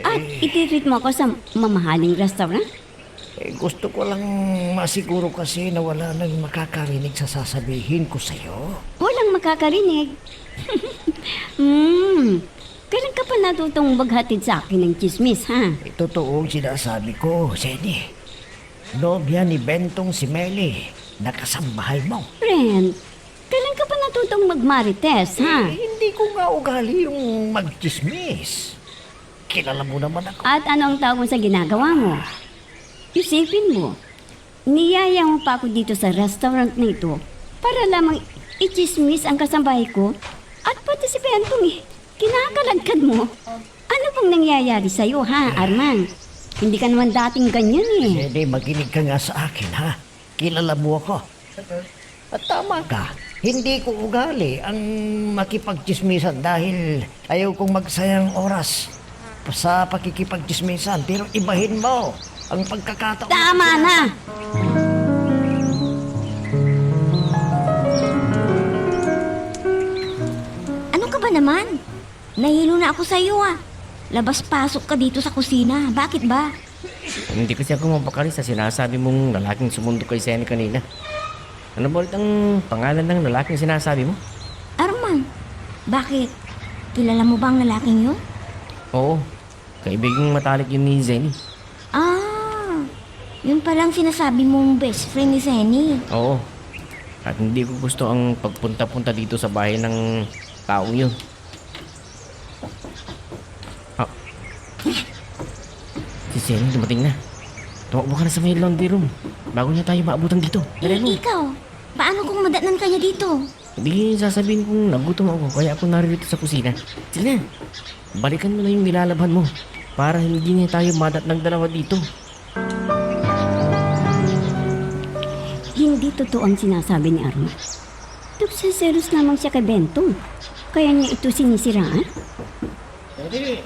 At ititreat mo ako sa mamahaling restaurant? Gusto ko lang masiguro kasi na wala nang makakarinig sa sasabihin ko sa'yo. Walang makakarinig. Kailan ka pa natutong maghatid sa akin ng chismis, ha? Totoo ang sinasabi ko, Seni. Nobya ni Bentong si Meli, nakasambahay mo. Friend, kailan ka pa natutong magmarites, ha? Hindi ko nga ugali yung magchismis. Kilala mo naman ako. At ano ang tawag mo sa ginagawa mo? Isipin mo, niyaya mo pa ako dito sa restaurant na ito para lamang i-chismis ang kasambahay ko at pati si Bentong kinakalagkad mo. Ano bang nangyayari sa'yo, ha, Arman? Hindi ka naman dating ganyan eh. Seni, makinig ka nga sa akin, ha? Kilala mo ako. At tama ka. Hindi ko ugali ang makipagchismisan dahil ayaw kong magsayang oras sa pakikipagchismisan. Pero ibahin mo ang pagkakataon. Tama na! Ano ka ba naman? Nahilo na ako sa iyo ah. Labas-pasok ka dito sa kusina. Bakit ba? Hindi kasi ako mapakali sa sinasabi mong lalaking sumundo kay Seni kanina. Ano ba ulit ang pangalan ng lalaking sinasabi mo? Arman, bakit? Kilala mo ba ang lalaking yun? Oo, kaibigang matalik yun ni Zenny. Ah, yun palang sinasabi mong best friend ni Zenny. Oo, at hindi ko gusto ang pagpunta-punta dito sa bahay ng taong yun. Ah. Si Zenny dumating na. Tumakbo ka na sa may laundry room bago niya tayo maabutan dito. Dali mo. Ikaw, paano kung madatnan ka niya dito? Hindi sasabihin kong nagutom ako kaya ako naririto sa kusina. Sige na, balikan mo na yung nilalabhan mo para hindi niya tayo madat ng dalawa dito. Hindi totoo ang sinasabi ni Arman. Nagsiselos lamang siya kay Bentong. Kaya niya ito sinisiraan? Seni!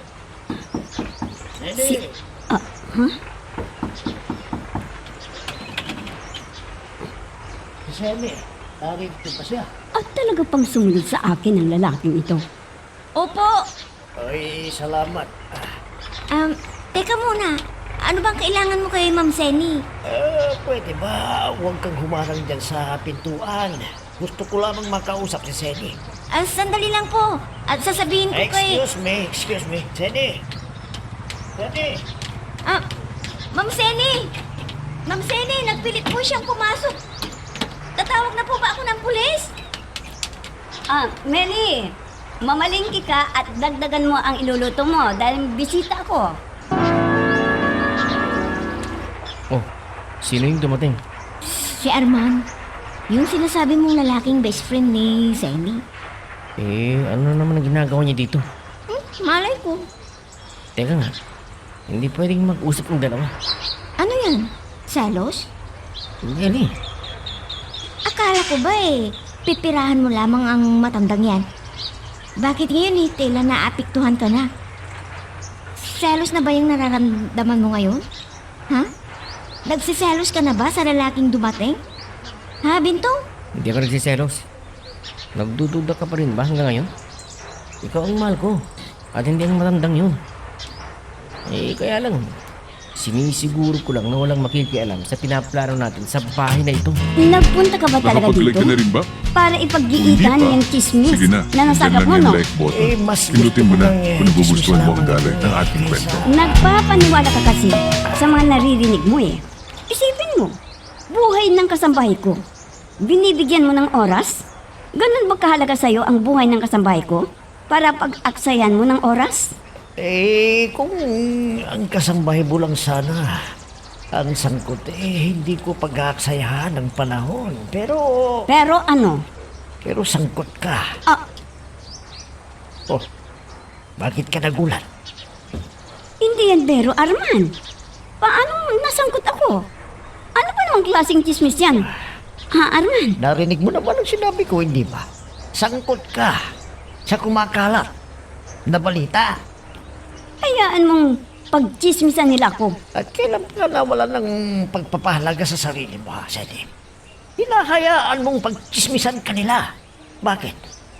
Si... Seni! Ha? Seni, narito pa siya. At talaga pang sumunod sa akin ang lalaking ito. Opo! Ay, salamat. Teka muna. Ano bang kailangan mo kay Ma'am Seni? Pwede ba huwag kang humarang dyan sa pintuan? Gusto ko lamang makausap si Seni. Sandali lang po. At sasabihin ko kay... Excuse me. Seni! Seni! Ma'am Seni! Ma'am Seni, nagpilit po siyang pumasok. Tatawag na po ba ako ng pulis? Meli, mamalingki ka at dagdagan mo ang iluluto mo dahil bisita ako. Oh, sino yung dumating? Si Arman. Yung sinasabi mong lalaking best friend ni Seni. Ano naman ang ginagawa niya dito? Malay ko. Teka nga, hindi pwedeng mag-usap ng dalawa. Ano yan? Selos? Hindi. Akala ko ba pipirahan mo lamang ang matandang yan? Bakit ngayon tila naapektuhan ka na? Selos na ba yung nararamdaman mo ngayon? Ha? Nagsiselos ka na ba sa lalaking dumating? Ha, Bintong? Hindi ako nagsiselos. Nagdududa ka pa rin ba hanggang ngayon? Ikaw ang mahal ko. At hindi ang matandang yun. Kaya lang, sinisiguro ko lang na walang makikialam sa pinaplano natin sa bahay na ito. Nagpunta ka ba talaga Nakapag-like dito? ka na rin ba? Para ipag-iitan Kung hindi pa, yung chismis sige na, na nasagap dyan mo, lang no? yung like button. Mas Pindutin mo gusto na ko ng, kung nagugustuhan mo ang chismis galing ng lamang ating kaysa- kwento. Nagpapaniwala ka kasi sa mga naririnig mo eh. Isipin mo, buhay ng kasambahay ko. Binibigyan mo ng oras? Ganun ba kahalaga sa'yo ang buhay ng kasambahay ko? Para pag-aksayan mo ng oras? Kung ang kasambahay mo lang sana ang sangkot, hindi ko pag-aaksayahan ng panahon. Pero Ano? sangkot ka. Ah, Oh, bakit ka nagulat? hindi yan pero, Arman. Paano nasangkot ako? Ano ba namang klaseng chismis yan? Ha, Arman? Narinig mo naman ang sinabi ko, hindi ba? Sangkot ka sa kumakalat na balita. Hayaan mong pagchismisan nila ako. At kailan ka nawala ng pagpapahalaga sa sarili mo, ha, Sedi? Hinahayaan mong pagchismisan kanila. Bakit?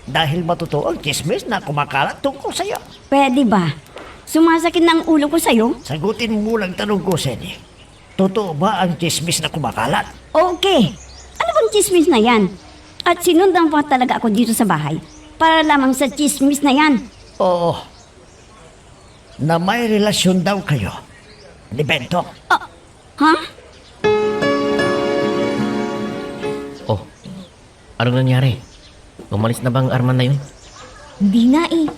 Dahil matotoo ang chismis na kumakalat tungkol sa'yo. Pwede ba? Sumasakit na ang ulo ko sa'yo? Sagutin mo lang tanong ko, Sedi. Totoo ba ang chismis na kumakalat? Okay. Ano bang chismis na yan? At sinundan pa talaga ako dito sa bahay para lamang sa chismis na yan. Oo. Na may relasyon daw kayo ni Bentong. Ha? Oh, anong nangyari? Umalis na ba ang Arman na yun? Hindi nga eh.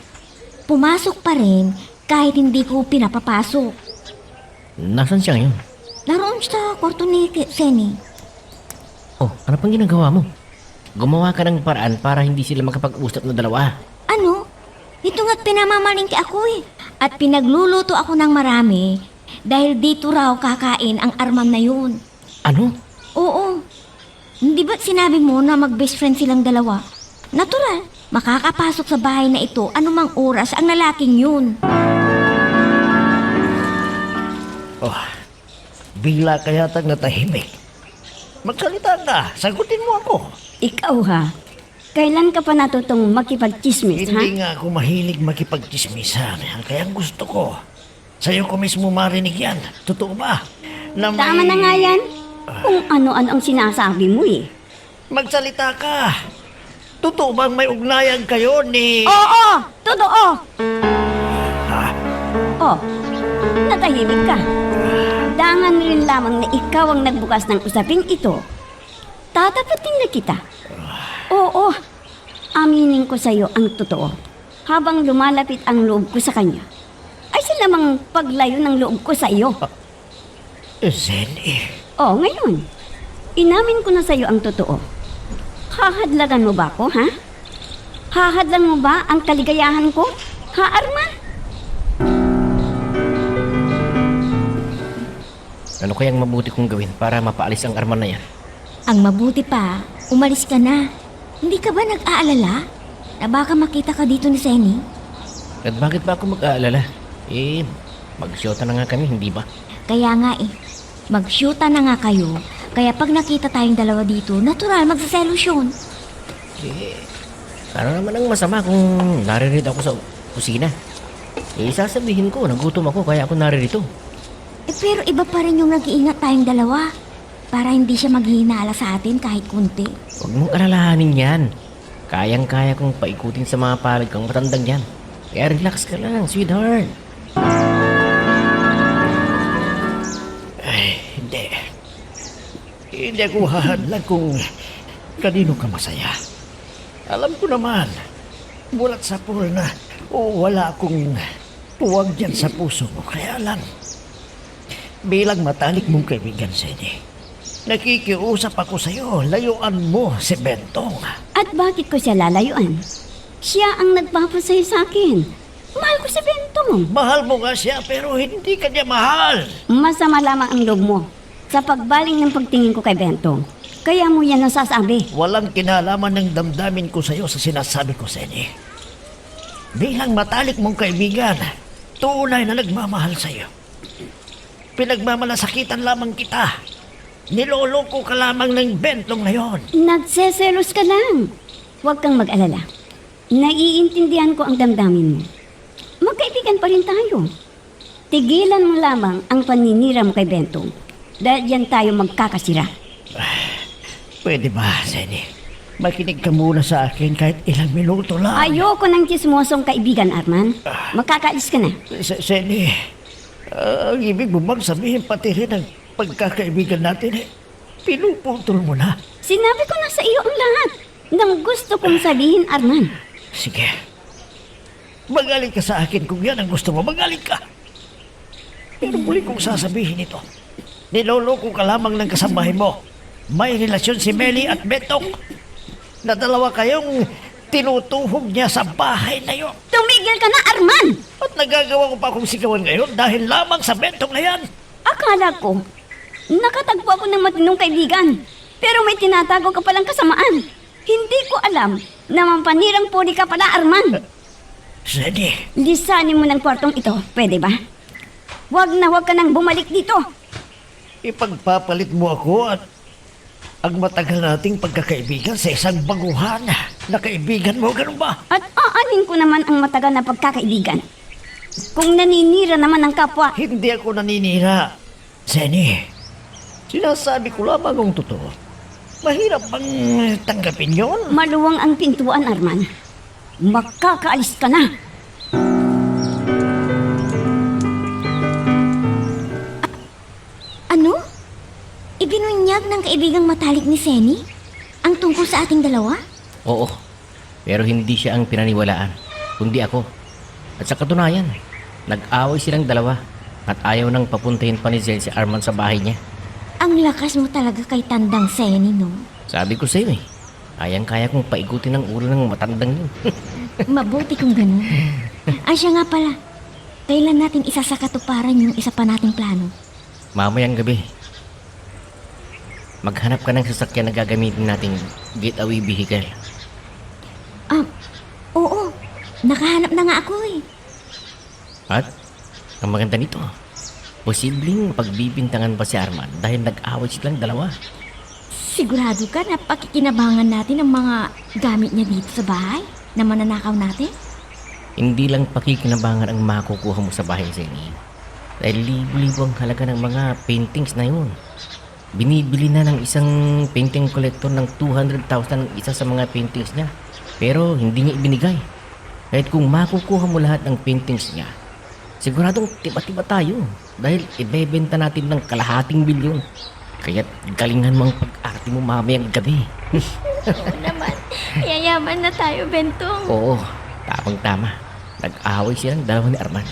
Pumasok pa rin kahit hindi ko pinapapasok. Nasaan siya ngayon? Naroon sa kwarto ni Seni. Oh, ano pang ginagawa mo? Gumawa ka ng paraan para hindi sila makapag-usap na dalawa. Ano? Ito nga't pinamamalingki ako eh. At pinagluluto ako ng marami dahil dito raw kakain ang Arman na yun. Ano? Oo. Hindi ba't sinabi mo na mag-best friend silang dalawa? Natural, makakapasok sa bahay na ito anumang oras ang lalaking yun. Oh, bigla ka yatang natahimik. Magsalita ka, sagutin mo ako. Ikaw ha? Kailan ka pa natutong makipag-chismis, ha? Hindi nga ako mahilig makipagchismisan. Kaya ang gusto ko, sa'yo ko mismo marinig yan. Totoo ba? Na may- Tama na nga yan. Kung ano-ano ang sinasabi mo eh. Magsalita ka. Totoo bang may ugnayan kayo ni... Oo! Totoo! Oh, natahimik ka. Dangan rin lamang na ikaw ang nagbukas ng usaping ito. Tatapatin na kita. Oo, aminin ko sa iyo ang totoo. Habang lumalapit ang loob ko sa kanya, ay silamang paglayo ng loob ko sa iyo. Zeni, Oh, ngayon, inamin ko na sa iyo ang totoo. Hahadlagan mo ba ako, ha? Hahadlan mo ba ang kaligayahan ko? Ha, Arman? Ano kayang mabuti kong gawin para mapaalis ang Arman na yan? Ang mabuti pa, umalis ka na. Hindi ka ba nag-aalala na baka makita ka dito ni Seni? At bakit ba ako mag-aalala? Mag-shota na nga kami, hindi ba? Kaya nga eh, mag-shoota na nga kayo. Kaya pag nakita tayong dalawa dito, natural magsaselusyon. Ano naman ang masama kung naririto ako sa kusina? Sasabihin ko, nagutom ako kaya ako naririto. Pero iba pa rin yung nag-iingat tayong dalawa. Para hindi siya maghihinala sa atin kahit kunti. Huwag mong alalahanin yan. Kayang-kaya kong paikutin sa mga palad kang matandang yan. Kaya relax ka lang, sweetheart. ay, hindi. Hindi ako hahadlag kung kanino ka masaya. Alam ko naman, bulat sa pool na wala akong tuwag dyan sa puso mo. Kaya lang, bilang matalik mong kaibigan, Seni, nakikiusap ako sa'yo, layuan mo si Bentong. At bakit ko siya lalayuan? Siya ang nagpapasaya sa akin. Mahal ko si Bentong. Mahal mo nga siya pero hindi ka niya mahal. Masama lamang ang loob mo sa pagbaling ng pagtingin ko kay Bentong. Kaya mo yan nasasabi. Walang kinalaman ng damdamin ko sa'yo sa sinasabi ko, Seni. Bilang matalik mong kaibigan, tunay na nagmamahal sa'yo. Pinagmamalasakitan lamang kita. Niloloko ka lamang ng Bentong na yon. Nagseselos ka lang. Huwag kang mag-alala. Naiintindihan ko ang damdamin mo. Magkaibigan pa rin tayo. Tigilan mo lamang ang paninira mo kay Bentong. Dahil yan tayo magkakasira. Pwede ba, Seni? Makinig ka muna sa akin kahit ilang minuto lang. Ayoko ng chismosong kaibigan, Arman. Makakaalis ka na. Seni, ang ibig mo bang sabihin pati rin ang pagkakaibigan natin pinuputol mo na? Sinabi ko na sa iyo ang lahat ng gusto kong sabihin, Arman. Sige. Magaling ka sa akin kung yan ang gusto mo. Magaling ka. Pero muli kong sasabihin ito. Niloloko ka lamang ng kasambahay mo. May relasyon si Meli at Bentong. Na dalawa kayong tinutuhog niya sa bahay na yun. Tumigil ka na, Arman! At nagagawa ko pa akong sigawan ngayon dahil lamang sa Bentong na yan. Akala ko, nakatagpo ako ng matinong kaibigan. Pero may tinatago ka palang kasamaan. Hindi ko alam na mampanirang puri ka pala, Arman. Seni, Lisanin mo ng kwartong ito, pwede ba? Huwag ka nang bumalik dito. ipagpapalit mo ako at ang matagal nating pagkakaibigan sa isang baguhan na kaibigan mo, ganun ba? At aanin ko naman ang matagal na pagkakaibigan. Kung naninira naman ang kapwa, Hindi ako naninira. Seni, sinasabi ko lamang ang totoo. Mahirap bang tanggapin yon? maluwang ang pintuan, Arman. makakaalis ka na. Ano? Ibinunyag ng kaibigang matalik ni Seni? Ang tungkol sa ating dalawa? Oo, pero hindi siya ang pinaniwalaan, kundi ako. At sa katunayan, nag-away silang dalawa at ayaw nang papuntahin pa ni Zen si Arman sa bahay niya. Ang lakas mo talaga kay tandang Seni, no? Sabi ko sa'yo kayang-kaya kong paikutin ang ulo ng matandang yun. Mabuti kung ganun. Siya nga pala. Kailan natin isa sa katuparan yung isa pa nating plano? Mamayang gabi, maghanap ka ng sasakyan na gagamitin nating getaway vehicle. Oo. Nakahanap na nga ako eh. At ang maganda nito, posibleng pagbibintangan pa si Arman dahil nag-away silang dalawa. Sigurado ka na pakikinabangan natin ang mga gamit niya dito sa bahay na mananakaw natin? Hindi lang pakikinabangan ang makukuha mo sa bahay, Zeni. Dahil libo-libo ang halaga ng mga paintings na yun. Binibili na ng isang painting collector ng 200,000 ang isa sa mga paintings niya. Pero hindi niya ibinigay. Kahit kung makukuha mo lahat ng paintings niya, siguradong tiba-tiba tayo. Dahil ibebenta natin ng kalahating bilyon. Kaya't galingan mo ang pag-arte mo mamayang gabi. Oo naman. Yayaman na tayo, Bentong. Oo, tamang-tama. Nag-away silang dalawa ni Arman.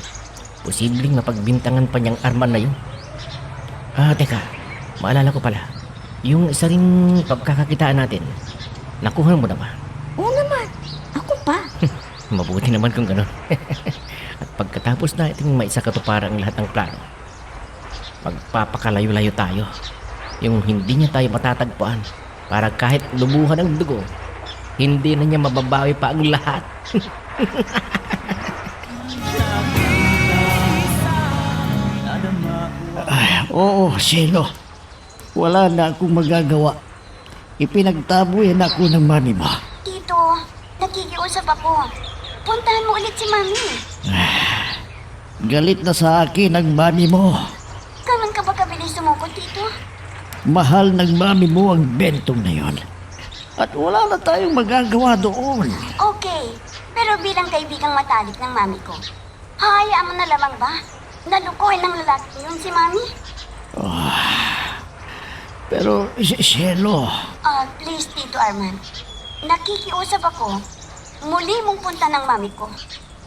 Posibleng mapagbintangan pa niyang Arman na yun. Teka. Maalala ko pala. Yung isa ring pagkakakitaan natin, nakuha mo na ba? Oo naman. Ako pa. Mabuti naman kung gano'n. At pagkatapos natin maisakatuparan ang lahat ng plano, magpapakalayo-layo tayo. Yung hindi niya tayo matatagpuan para kahit lubuhan ng dugo, hindi na niya mababawi pa ang lahat. Oo, Shelo. Wala na akong magagawa. Ipinagtabuyan ako ng mami mo. Tito, nakikiusap ako. Puntahan mo ulit si Mami. Galit na sa akin ang mami mo. Kailan ka ba kabilis sumukot, Tito? Mahal ng mami mo ang bentong na yon. At wala na tayong magagawa doon. Okay, pero bilang kaibigang matalik ng Mami ko, hayaan mo na lamang ba? Nalukoy ng lalaki yun si Mami? Pero, Shelo, Please, Tito Arman. Nakikiusap ako. Muli mong punta ng Mami ko.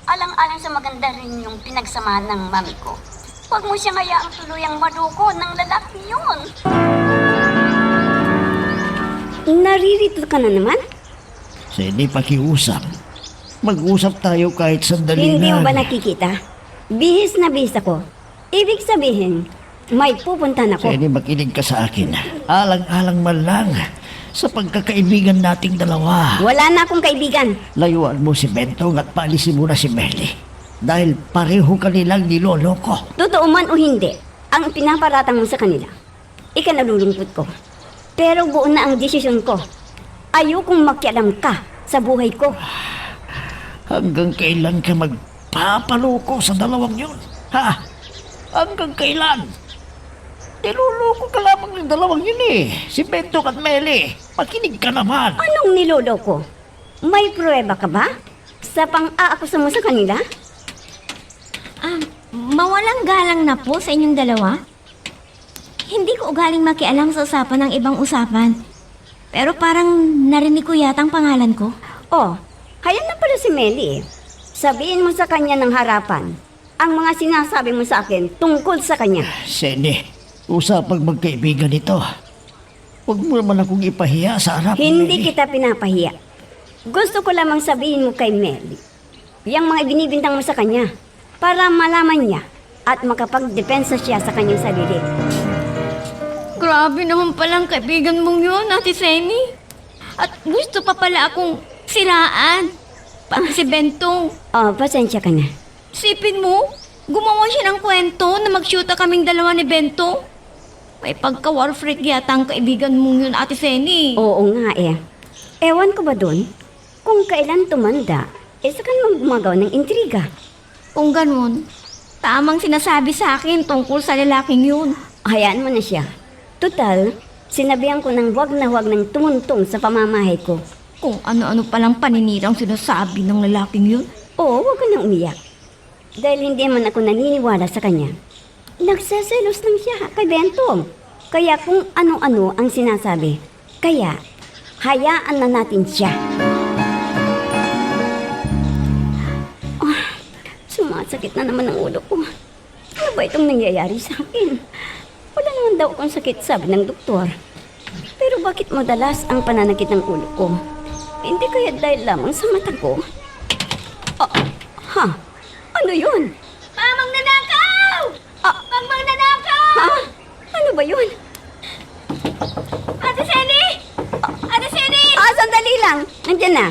Alang-alang sa maganda rin yung pinagsamahan ng Mami ko. Huwag mo siyang hayaang tuluyang maduko ng lalaki yun. Naririto ka na naman? hindi pakiusap. Mag-usap tayo kahit sandali Hindi lang. mo ba nakikita? Bihis na bihis ako. Ibig sabihin, may pupuntahan ako. Hindi makinig ka sa akin. Alang-alang man lang sa pagkakaibigan nating dalawa. Wala na akong kaibigan. Layuan mo si Bentong at paalisin mo na si Melly. Dahil pareho kanilang niloloko. Totoo man o hindi, ang pinaparatang mo sa kanila, ikanalulungkot ko. Pero buo na ang desisyon ko. Ayokong makialam ka sa buhay ko. Hanggang kailan ka magpapaloko sa dalawang yun? Ha? Hanggang kailan? Niloloko ka lamang ng dalawang yun eh. Si Bentong at Melly. Makinig ka naman. Anong niloloko? May pruweba ka ba? Sa pang-aakusa mo sa kanila? Mawalang galang na po sa inyong dalawa. Hindi ko ugaling makialam sa usapan ng ibang usapan. Pero parang narinig ko yata ang pangalan ko. Oh, kaya na pala si Melly. Sabihin mo sa kanya ng harapan ang mga sinasabi mo sa akin tungkol sa kanya. Seni, usapang magkaibigan ito. Huwag mo naman akong ipahiya sa harap ni Hindi Melly. kita pinapahiya. Gusto ko lamang sabihin mo kay Melly yang mga binibintang mo sa kanya para malaman niya at makapagdepensa siya sa kanyang sarili. Grabe naman palang kaibigan mong yun, Ate Seni. At gusto pa pala akong siraan. Pang si Bentong. Oh, pasensya ka na. Sipin mo, gumawa siya ng kwento na mag-shoota kaming dalawa ni Bentong. May pagka-war freak yata ang kaibigan mong yun, Ate Seni. Oo nga eh. Ewan ko ba dun? Kung kailan tumanda, saka naman gumagawa ng intriga. Kung ganun, tamang sinasabi sa akin tungkol sa lalaking yun. Hayaan mo na siya. Total, sinabihan ko ng wag na wag ng tumuntong sa pamamahay ko Kung ano-ano palang paninirang sinasabi ng lalaking yun. Oo, huwag ka nang umiyak. Dahil hindi man ako naniniwala sa kanya. Nagseselos lang siya kay Bentong. Kaya kung ano-ano ang sinasabi, kaya hayaan na natin siya. Sumasakit na naman ang ulo ko. Ano ba itong nangyayari sa akin? Wala naman daw akong sakit, sabi ng doktor. Pero bakit madalas ang pananakit ng ulo ko? Hindi kaya dahil lamang sa mata ko? Ha? Ano yun? Mamang nanakaw! Mamang nanakaw! Ha? Ano ba yun? Ate Seni! Ate Seni! Sandali lang. Nandiyan na.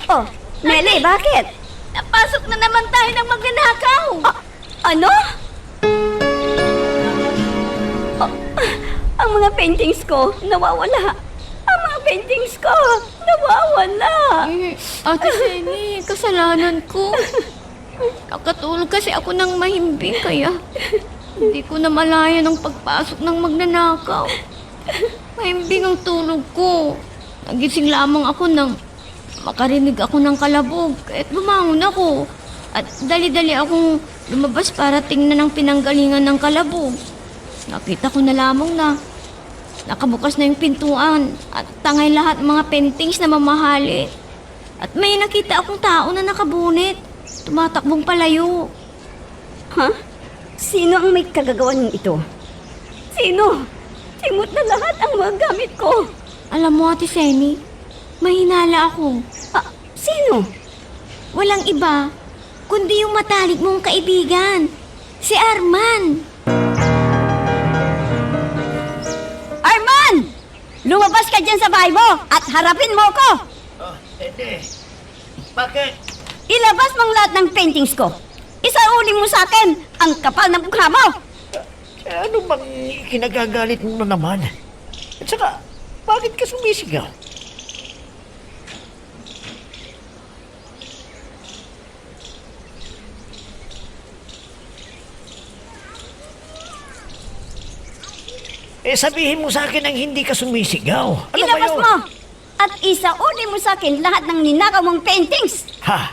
Oh, Nelly, bakit? Napasok na naman tayo ng magnanakaw! Ano? Ang mga paintings ko, nawawala. Ang mga paintings ko, nawawala. Ate Seni, kasalanan ko. Nakatulog kasi ako ng mahimbing kaya hindi ko na malaya ng pagpasok ng magnanakaw. Mahimbing ang tulog ko. Nagising lamang ako nang makarinig ako ng kalabog at bumangon ako. At dali-dali akong lumabas para tingnan ang pinanggalingan ng kalabog. Nakita ko na lamang na nakabukas na yung pintuan at tangay lahat ng mga paintings na mamahalit. At may nakita akong tao na nakabunit, tumatakbong palayo. Ha? Sino ang may kagagawan ng ito? Sino? Simot na lahat ang mga gamit ko. Alam mo, Ate Seni, mahinala ako. Sino? Walang iba, kundi yung matalik mong kaibigan, si Arman. Arman! Lumabas ka dyan sa bahay mo at harapin mo ko! Hindi. Bakit? Ilabas mong lahat ng paintings ko. Isauli mo sa akin ang kapal ng mukha mo. Ano bang kinagagalit mo naman? At saka, bakit ka sumisigaw? Sabihin mo sa akin ang hindi ka sumisigaw. Ano ba Ilabas yun? mo! At isauli mo sa akin lahat ng ninakaw mong paintings. Ha?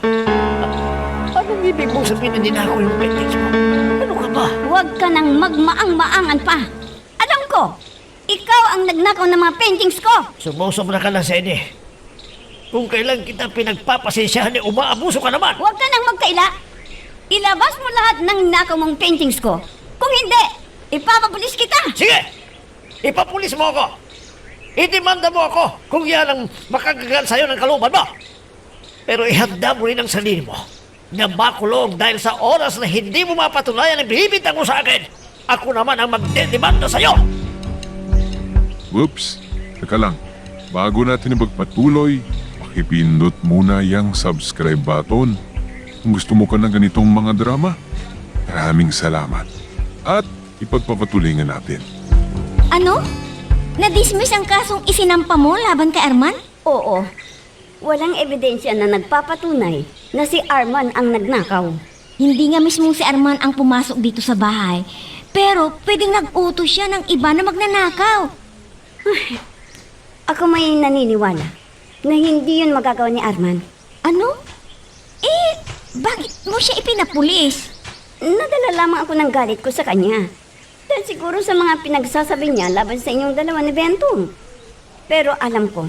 Anong ibig mong sabihin na ninakaw yung paintings mo? Ano ka ba? Huwag ka nang magmaang-maangan pa. Alam ko, ikaw ang nagnakaw ng mga paintings ko. Sumusobra ka lang, Seni. Kung kailan kita pinagpapasensyahan, umaabuso ka naman. Huwag ka nang magkaila. Ilabas mo lahat ng ninakaw mong paintings ko. Kung hindi, ipapapulis kita. Sige! Ipapulis mo ako! Idemanda mo ako kung yan ang makagagal sa'yo ng kalooban mo. Pero ihanda mo rin ang sarili mo na makulong dahil sa oras na hindi mo mapatunayan ang binibintang mo sa akin. Ako naman ang magdedemanda sa'yo. Whoops! Teka lang. Bago natin ipagpatuloy, pakipindot muna yung subscribe button. Kung gusto mo ka ng ganitong mga drama, maraming salamat. At ipagpapatuloy nga natin. Ano? Na-dismiss ang kasong isinampa mo laban kay Arman? Oo. Walang ebidensya na nagpapatunay na si Arman ang nagnakaw. Hindi nga mismo si Arman ang pumasok dito sa bahay. Pero pwedeng nag-utos siya ng iba na magnanakaw. Ako may naniniwala na hindi yun magagawa ni Arman. Ano? Bakit mo siya ipinapulis? Nadala lamang ako ng galit ko sa kanya. Dahil siguro sa mga pinagsasabi niya laban sa inyong dalawa ni Bentong. Pero alam ko,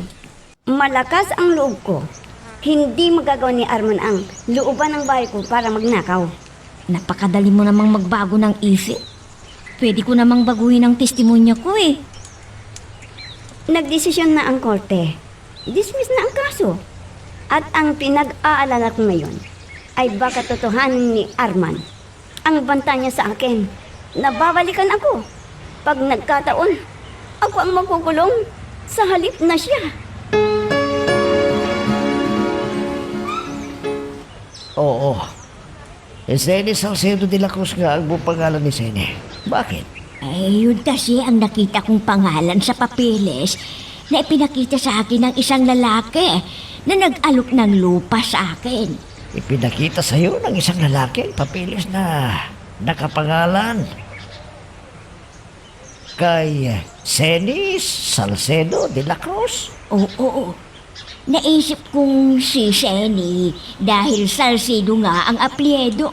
malakas ang loob ko. Hindi magagawa ni Arman ang looban ng bahay ko para magnakaw. Napakadali mo namang magbago ng isip. Pwede ko namang baguhin ang testimonya ko eh. Nagdesisyon na ang korte. Dismiss na ang kaso. At ang pinag-aalala ko ngayon ay baka totohanin ni Arman ang banta niya sa akin. Nababalikan ako. Pag nagkataon, ako ang makukulong sa halip na siya. Oo. Seni Salcedo de la Cruz nga ang buong pangalan ni Seni. Bakit? Yun kasi ang nakita kong pangalan sa papeles na ipinakita sa akin ng isang lalaki na nag-alok ng lupa sa akin. Ipinakita sa'yo ng isang lalaki papilis na nakapangalan kay Seni Salcedo de la Cruz. Oo. naisip kong si Shenny dahil Salcedo nga ang apelyido.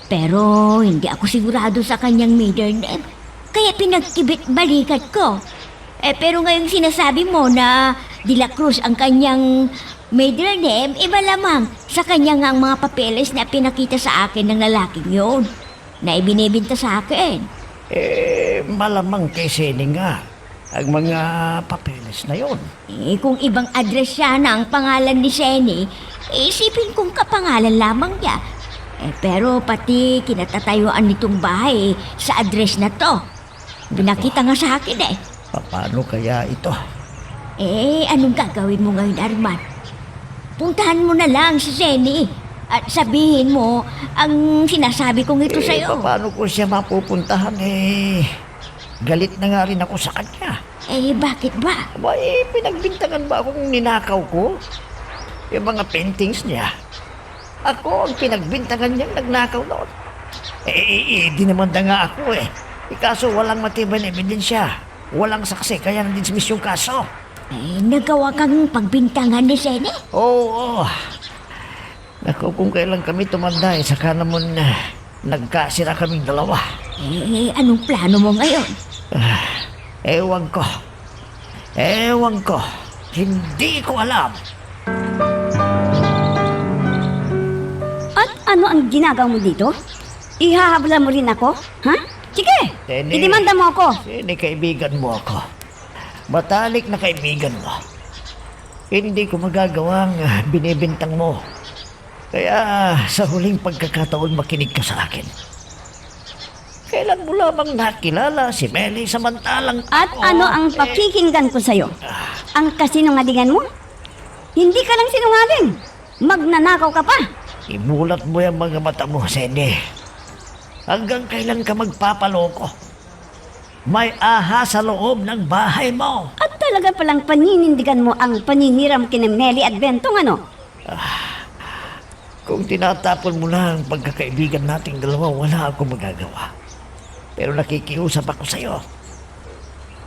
Pero hindi ako sigurado sa kanyang middle name. Kaya pinagkibit-balikat ko. Pero ngayong sinasabi mo na De La Cruz ang kanyang middle name, iba lamang sa kanyang ang mga papeles na pinakita sa akin ng lalaking yun na ibinibinta sa akin. Malamang kay Seni nga ang mga papeles na yon. Kung ibang address siya na ang pangalan ni Shenny, isipin kong kapangalan lamang niya. Pero pati kinatatayuan nitong bahay sa address na to. Pinakita nga sa akin Paano kaya ito? Anong gagawin mo ngayon, Arman? Puntahan mo na lang si Shenny at sabihin mo ang sinasabi kong ito sa'yo. Paano ko siya mapupuntahan? Galit na nga rin ako sa kanya. Bakit ba? Pinagbintangan ba akong ninakaw ko? Yung mga paintings niya. Ako ang pinagbintangan niyang nagnakaw noon. Di naman na nga ako Kaso walang matibay na ebidensya. Walang saksi, kaya nandismiss yung kaso. Nagawa kang pagbintangan ni Shenny? Oo. Naku, kung kailan kami tumanda saka naman nagkasira kaming dalawa. Anong plano mo ngayon? Ewan ko. Hindi ko alam. At ano ang ginagawa mo dito? Ihahabla mo rin ako? Ha? Sige, Tenny. idemanda mo ako. Sini kaibigan mo ako. Matalik na kaibigan mo. Hindi ko magagawang binibintang mo. Kaya sa huling pagkakataon makinig ka sa akin. Kailan mo lamang nakilala si Melly samantalang At ano ang pakikinggan ko sa'yo? Ang kasinungalingan mo? Hindi ka lang sinungaling. Magnanakaw ka pa. Imulat mo yung mga mata mo, Sene. Hanggang kailan ka magpapaloko? May aha sa loob ng bahay mo. At talaga palang paninindigan mo ang paniniram kina Melly at Bentong ano? Kung tinatapon mo na ang pagkakaibigan nating dalawa, wala akong magagawa. Pero nakikiusap ako sa'yo.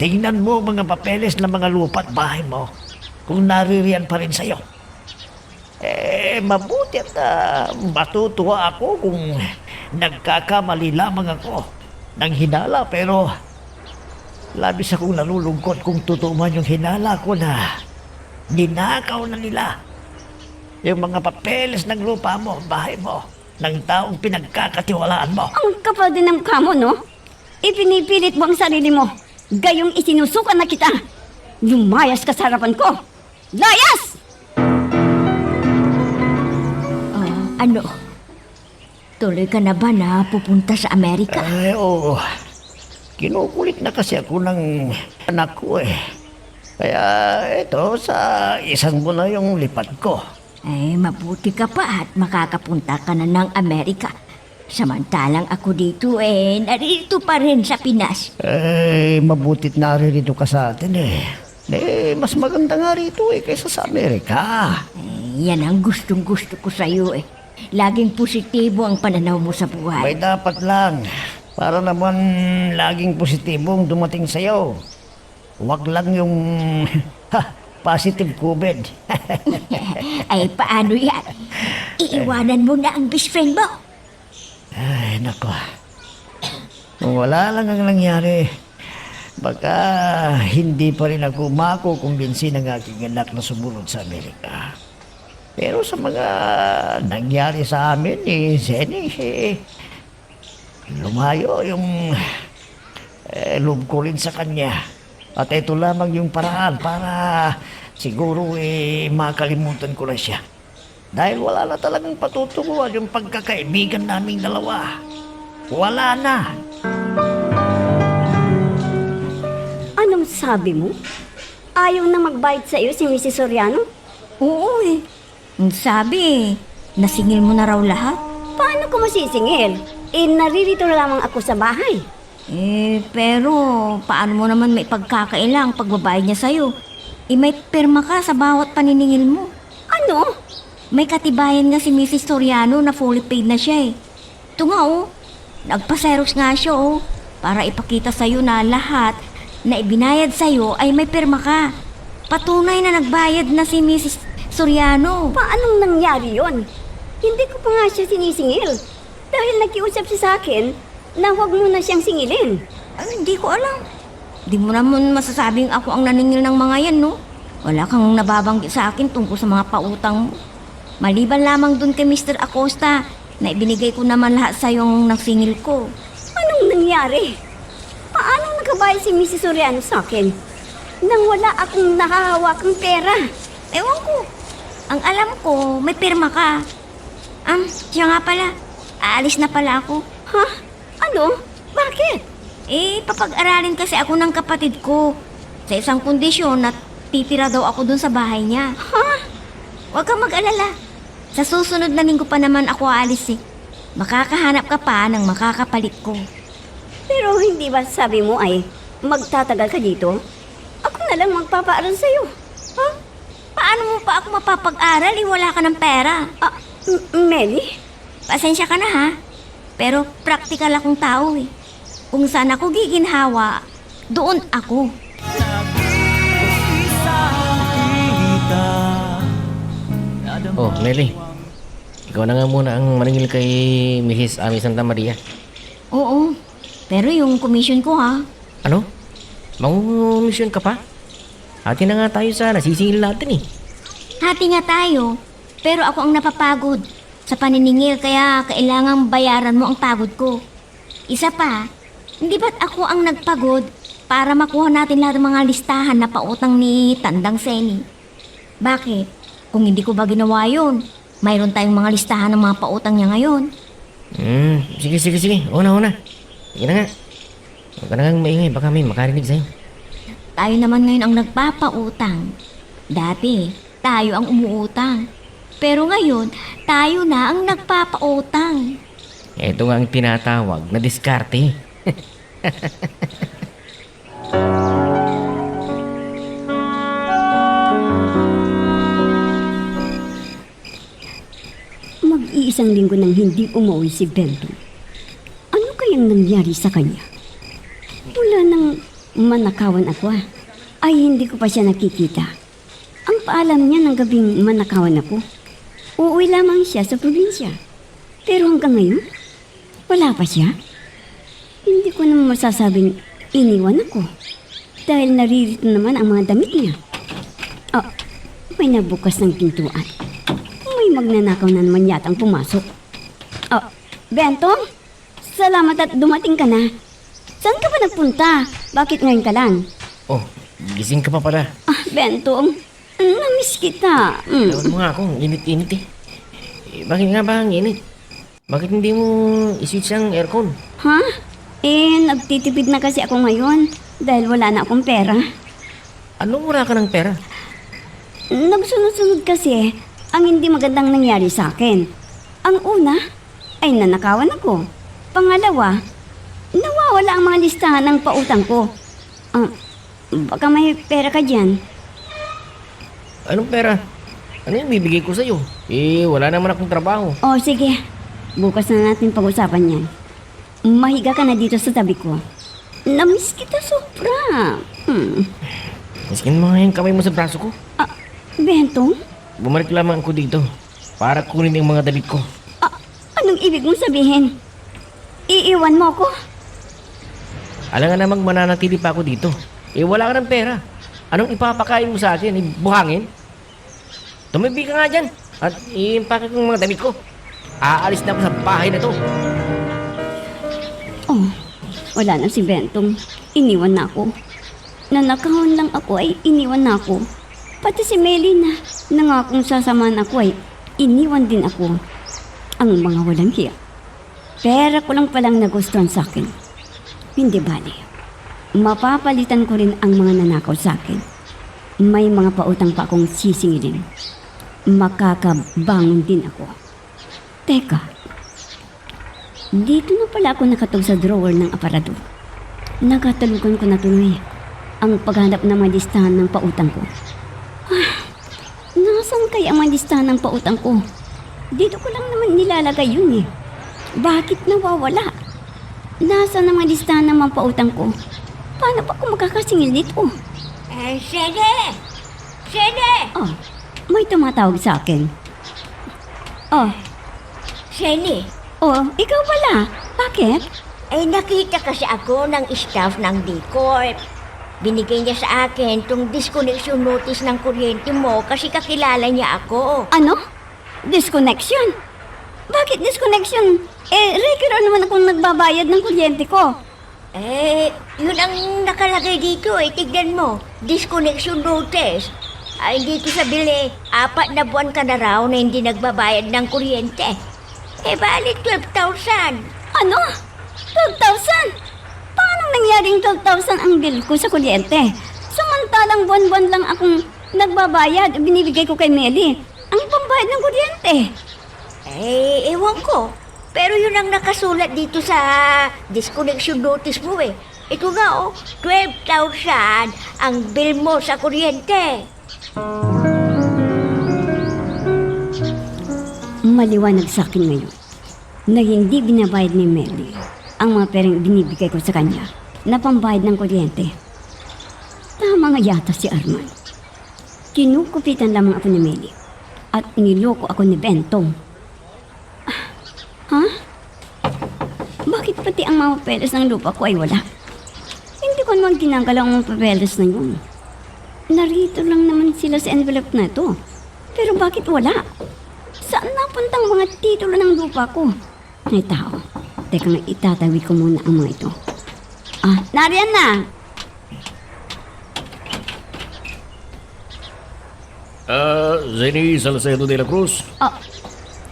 Tingnan mo mga papeles ng mga lupa at bahay mo kung naririyan pa rin sa'yo. Mabuti at matutuwa ako kung nagkakamali lamang ako ng hinala, pero labis akong nalulungkot kung totoo man yung hinala ko na ninakaw na nila yung mga papeles ng lupa mo, bahay mo, ng taong pinagkakatiwalaan mo. Ang kapal din ng kamo, no? Ipinipilit mo ang sarili mo. Gayong isinusukan na kita. Lumayas ka sa harapan ko. Layas! Ano? Tuloy ka na ba na pupunta sa Amerika? Oo. Kinukulit na kasi ako ng anak ko Kaya ito, sa isang buwan na yung lipat ko. Mabuti ka pa at makakapunta ka na ng Amerika. Samantalang ako dito narito pa rin sa Pinas. Mabutit naririto ka sa atin mas maganda nga rito kaysa sa Amerika. Yan ang gustong-gusto ko sa'yo Laging positibo ang pananaw mo sa buhay. May dapat lang. Para naman laging positibong dumating sa'yo. Huwag lang yung positive COVID. Paano yan? Iiwanan mo na ang best friend mo. Ay, nako. Kung wala lang ang nangyari, baka hindi pa rin ako makukumbinsi ng aking anak na sumunod sa Amerika. Pero sa mga nangyari sa amin Zeni, lumayo yung loob ko rin sa kanya. At ito lamang yung paraan para siguro makalimutan ko na siya. Dahil wala na talagang patutunguhan yung pagkakaibigan naming dalawa. Wala na. Anong sabi mo? Ayaw na magbayad sa iyo si Mrs. Soriano? Oo Ang sabi, nasingil mo na raw lahat. Paano ko masisingil? Naririto lamang ako sa bahay. Pero paano mo naman may pagkakailang pagbabayad niya sa'yo? May perma ka sa bawat paniningil mo. Ano? May katibayan nga si Mrs. Soriano na fully paid na siya Ito nga nagpa-xerox nga siya para ipakita sa'yo na lahat na ibinayad sa'yo ay may perma ka. patunay na nagbayad na si Mrs. Soriano. Paanong nangyari yon? Hindi ko pa nga siya sinisingil. Dahil nakiusap siya sa akin na huwag mo na siyang singilin. Ay, hindi ko alam. Di mo naman masasabing ako ang naningil ng mga yan, no? Wala kang nababanggit sa akin tungkol sa mga pautang mo. Maliban lamang dun kay Mr. Acosta na ibinigay ko naman lahat sa yung nagsingil ko. Anong nangyari? Paano nakabayad si Mrs. Soriano sa akin nang wala akong nakahawakang pera? Ewan ko. Ang alam ko, may pirma ka. Siya nga pala. Aalis na pala ako. Ha? Ano? Bakit? Papag-aralin kasi ako ng kapatid ko. Sa isang kondisyon na titira daw ako dun sa bahay niya. Ha? Huwag kang mag-alala. Sa susunod na linggo pa naman ako aalis eh. Makakahanap ka pa ng makakapalit ko. Pero hindi ba sabi mo ay magtatagal ka dito? Ako na lang magpapaaral sa'yo. Ha? Paano mo pa ako mapapag-aral wala ka ng pera? Melly? Pasensya ka na ha. Pero praktikal akong tao eh. Kung saan ako giginhawa, doon ako. Oh, Nelly. Ikaw na nga muna ang maningil kay Mrs. Ami Santa Maria. Oo. Pero yung commission ko ha. Ano? Mangungumisyon ka pa? Hati na nga tayo sa nasisingil natin eh. Hati nga tayo. Pero ako ang napapagod sa paniningil kaya kailangang bayaran mo ang pagod ko. Isa pa, hindi ba't ako ang nagpagod para makuha natin lahat ng mga listahan na pautang ni Tandang Seni? Bakit? Kung hindi ko ba ginawa yun, mayroon tayong mga listahan ng mga pautang niya ngayon. Sige. Una. Sige na nga. Huwag ka na nga maingay, baka may makarinig sa'yo. Tayo naman ngayon ang nagpapautang. Dati, tayo ang umuutang. Pero ngayon, tayo na ang nagpapautang. Ito nga ang tinatawag na diskarte. Mag-iisang linggo nang hindi umuwi si Bento. Ano kayang nangyari sa kanya? Mula nang manakawan ako ay hindi ko pa siya nakikita. Ang paalam niya ng gabing manakawan ako. Uuwi lamang siya sa probinsya. Pero hanggang ngayon, wala pa siya. Hindi ko naman masasabing iniwan ako. Dahil naririto naman ang mga damit niya. May nabukas ng pintuan. May magnanakaw na naman yatang pumasok. Bento? Salamat at dumating ka na. Saan ka ba nagpunta? Bakit ngayon ka lang? Oh, gising ka pa pala. Bento, namiss kita. Tawad mo nga akong init-init eh. Bakit nga ba ang init? Bakit hindi mo iswitch ang aircon? Ha? Nagtitipid na kasi ako ngayon dahil wala na akong pera. Anong wala ka ng pera? Nagsunod-sunod kasi ang hindi magandang nangyari sa akin. Ang una ay nanakawan ako. Pangalawa, nawawala ang mga listahan ng pautang ko. Baka may pera ka dyan. Anong pera? Ano yung bibigay ko sa'yo? Wala naman akong trabaho. Sige. Bukas na natin pag-usapan yan. Mahiga ka na dito sa tabi ko. Namiss kita sobra. Maskin mo nga yung kamay mo sa braso ko. Bentong? Bumalik lamang ako dito para kunin yung mga damit ko. Anong ibig mong sabihin? Iiwan mo ko? Alam nga namang mananatili pa ako dito. Wala ka ng pera. Anong ipapakain mo sa akin? Buhangin? Tumibi ka nga dyan at iimpake ko yung mga damit ko. Aalis na ako sa bahay na to. Wala na si Bentong. Iniwan na ako. Nanakawan lang ako ay iniwan na ako. Pati si Melina, nangakong sasamahan ako ay iniwan din ako. Ang mga walang hiya. Pera ko lang palang nagustuhan sa akin. Hindi bali. Mapapalitan ko rin ang mga nanakaw sa akin. May mga pautang pa akong sisingilin. Makakabangon din ako. Teka. Dito na pala ako nakatog sa drawer ng aparador. Nagatalukan ko na tuloy ang paghanap ng mga listahan ng pautang ko. Nasaan kaya ang mga listahan ng pautang ko? Dito ko lang naman nilalagay yun eh. Bakit nawawala? Nasaan ang mga listahan ng mga pautang ko? Paano pa ako makakasingil dito? Sige! Oh, may tumatawag sa akin. Oh, Sally, ikaw pala. Bakit? nakita kasi ako ng staff ng D-Corp. Binigay niya sa akin tong disconnection notice ng kuryente mo kasi kakilala niya ako. Ano? Disconnection? Bakit disconnection? Regular naman akong nagbabayad ng kuryente ko. Yun ang nakalagay dito Tignan mo, disconnection notice. Ay, dito sa bili, 4 na buwan ka na raw na hindi nagbabayad ng kuryente. Balik 12,000. Ano? 12,000? Paano nangyaring 12,000 ang bill ko sa kuryente? Samantalang buwan-buwan lang akong nagbabayad, binibigay ko kay Meli ang pambayad ng kuryente. Ewan ko. Pero yun ang nakasulat dito sa disconnection notice mo Ito nga 12,000 ang bill mo sa kuryente. Maliwanag sa akin ngayon na hindi binabayad ni Meli ang mga perang binibigay ko sa kanya na pambayad ng kuryente. Tama nga yata si Arman. Kinukupitan lamang ako ni Meli at iniloko ako ni Bentong. Ha? Bakit pati ang mga papeles ng lupa ko ay wala? Hindi ko naman ginagalaw ang mga papeles na yun. Narito lang naman sila sa envelope na ito. Pero bakit wala? Saan napuntang mga titulo ng lupa ko? Ay tao, teka nga itatawi ko muna ang mga ito. Nariyan na! Zenny Salcedo de la Cruz.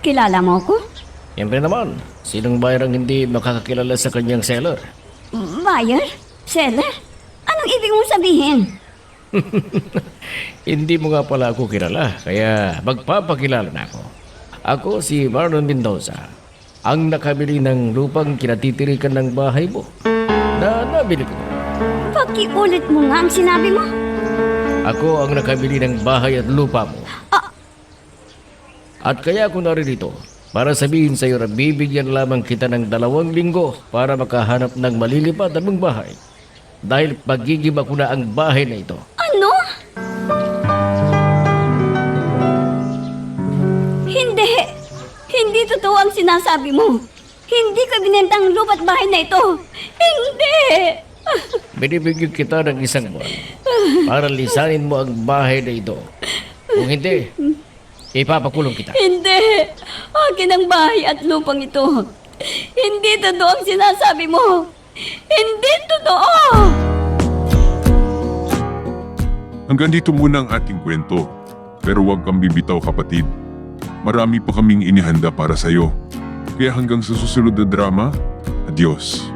Kilala mo ako? Siyempre naman, sinong buyer ang hindi makakakilala sa kanyang seller? Buyer? Seller? Anong ibig mong sabihin? Hindi mo nga pala ako kilala, kaya magpapakilala na ako. Ako si Marlon Mendoza, ang nakabili ng lupang kinatitirikan ng bahay mo. Nabili ko. Pakiulit mo nga ang sinabi mo. Ako ang nakabili ng bahay at lupa mo. At kaya ako naririto para sabihin sa iyo na bibigyan lamang kita ng 2 linggo para makahanap ng malilipad na mong bahay. Dahil pagigiba ko na ang bahay na ito. Ano? Hindi. Hindi totoo ang sinasabi mo. Hindi ko binenta ang lupa at bahay na ito. Hindi. Binibigyan kita ng 1 buwan para lisanin mo ang bahay na ito. Kung hindi, ipapakulong kita. Hindi. Akin ang bahay at lupang ito. Hindi totoo ang sinasabi mo. Hindi totoo. Hanggang dito muna ang ating kwento. Pero huwag kang bibitaw kapatid. Marami pa kaming inihanda para sa'yo. Kaya hanggang sa susunod na drama, adios.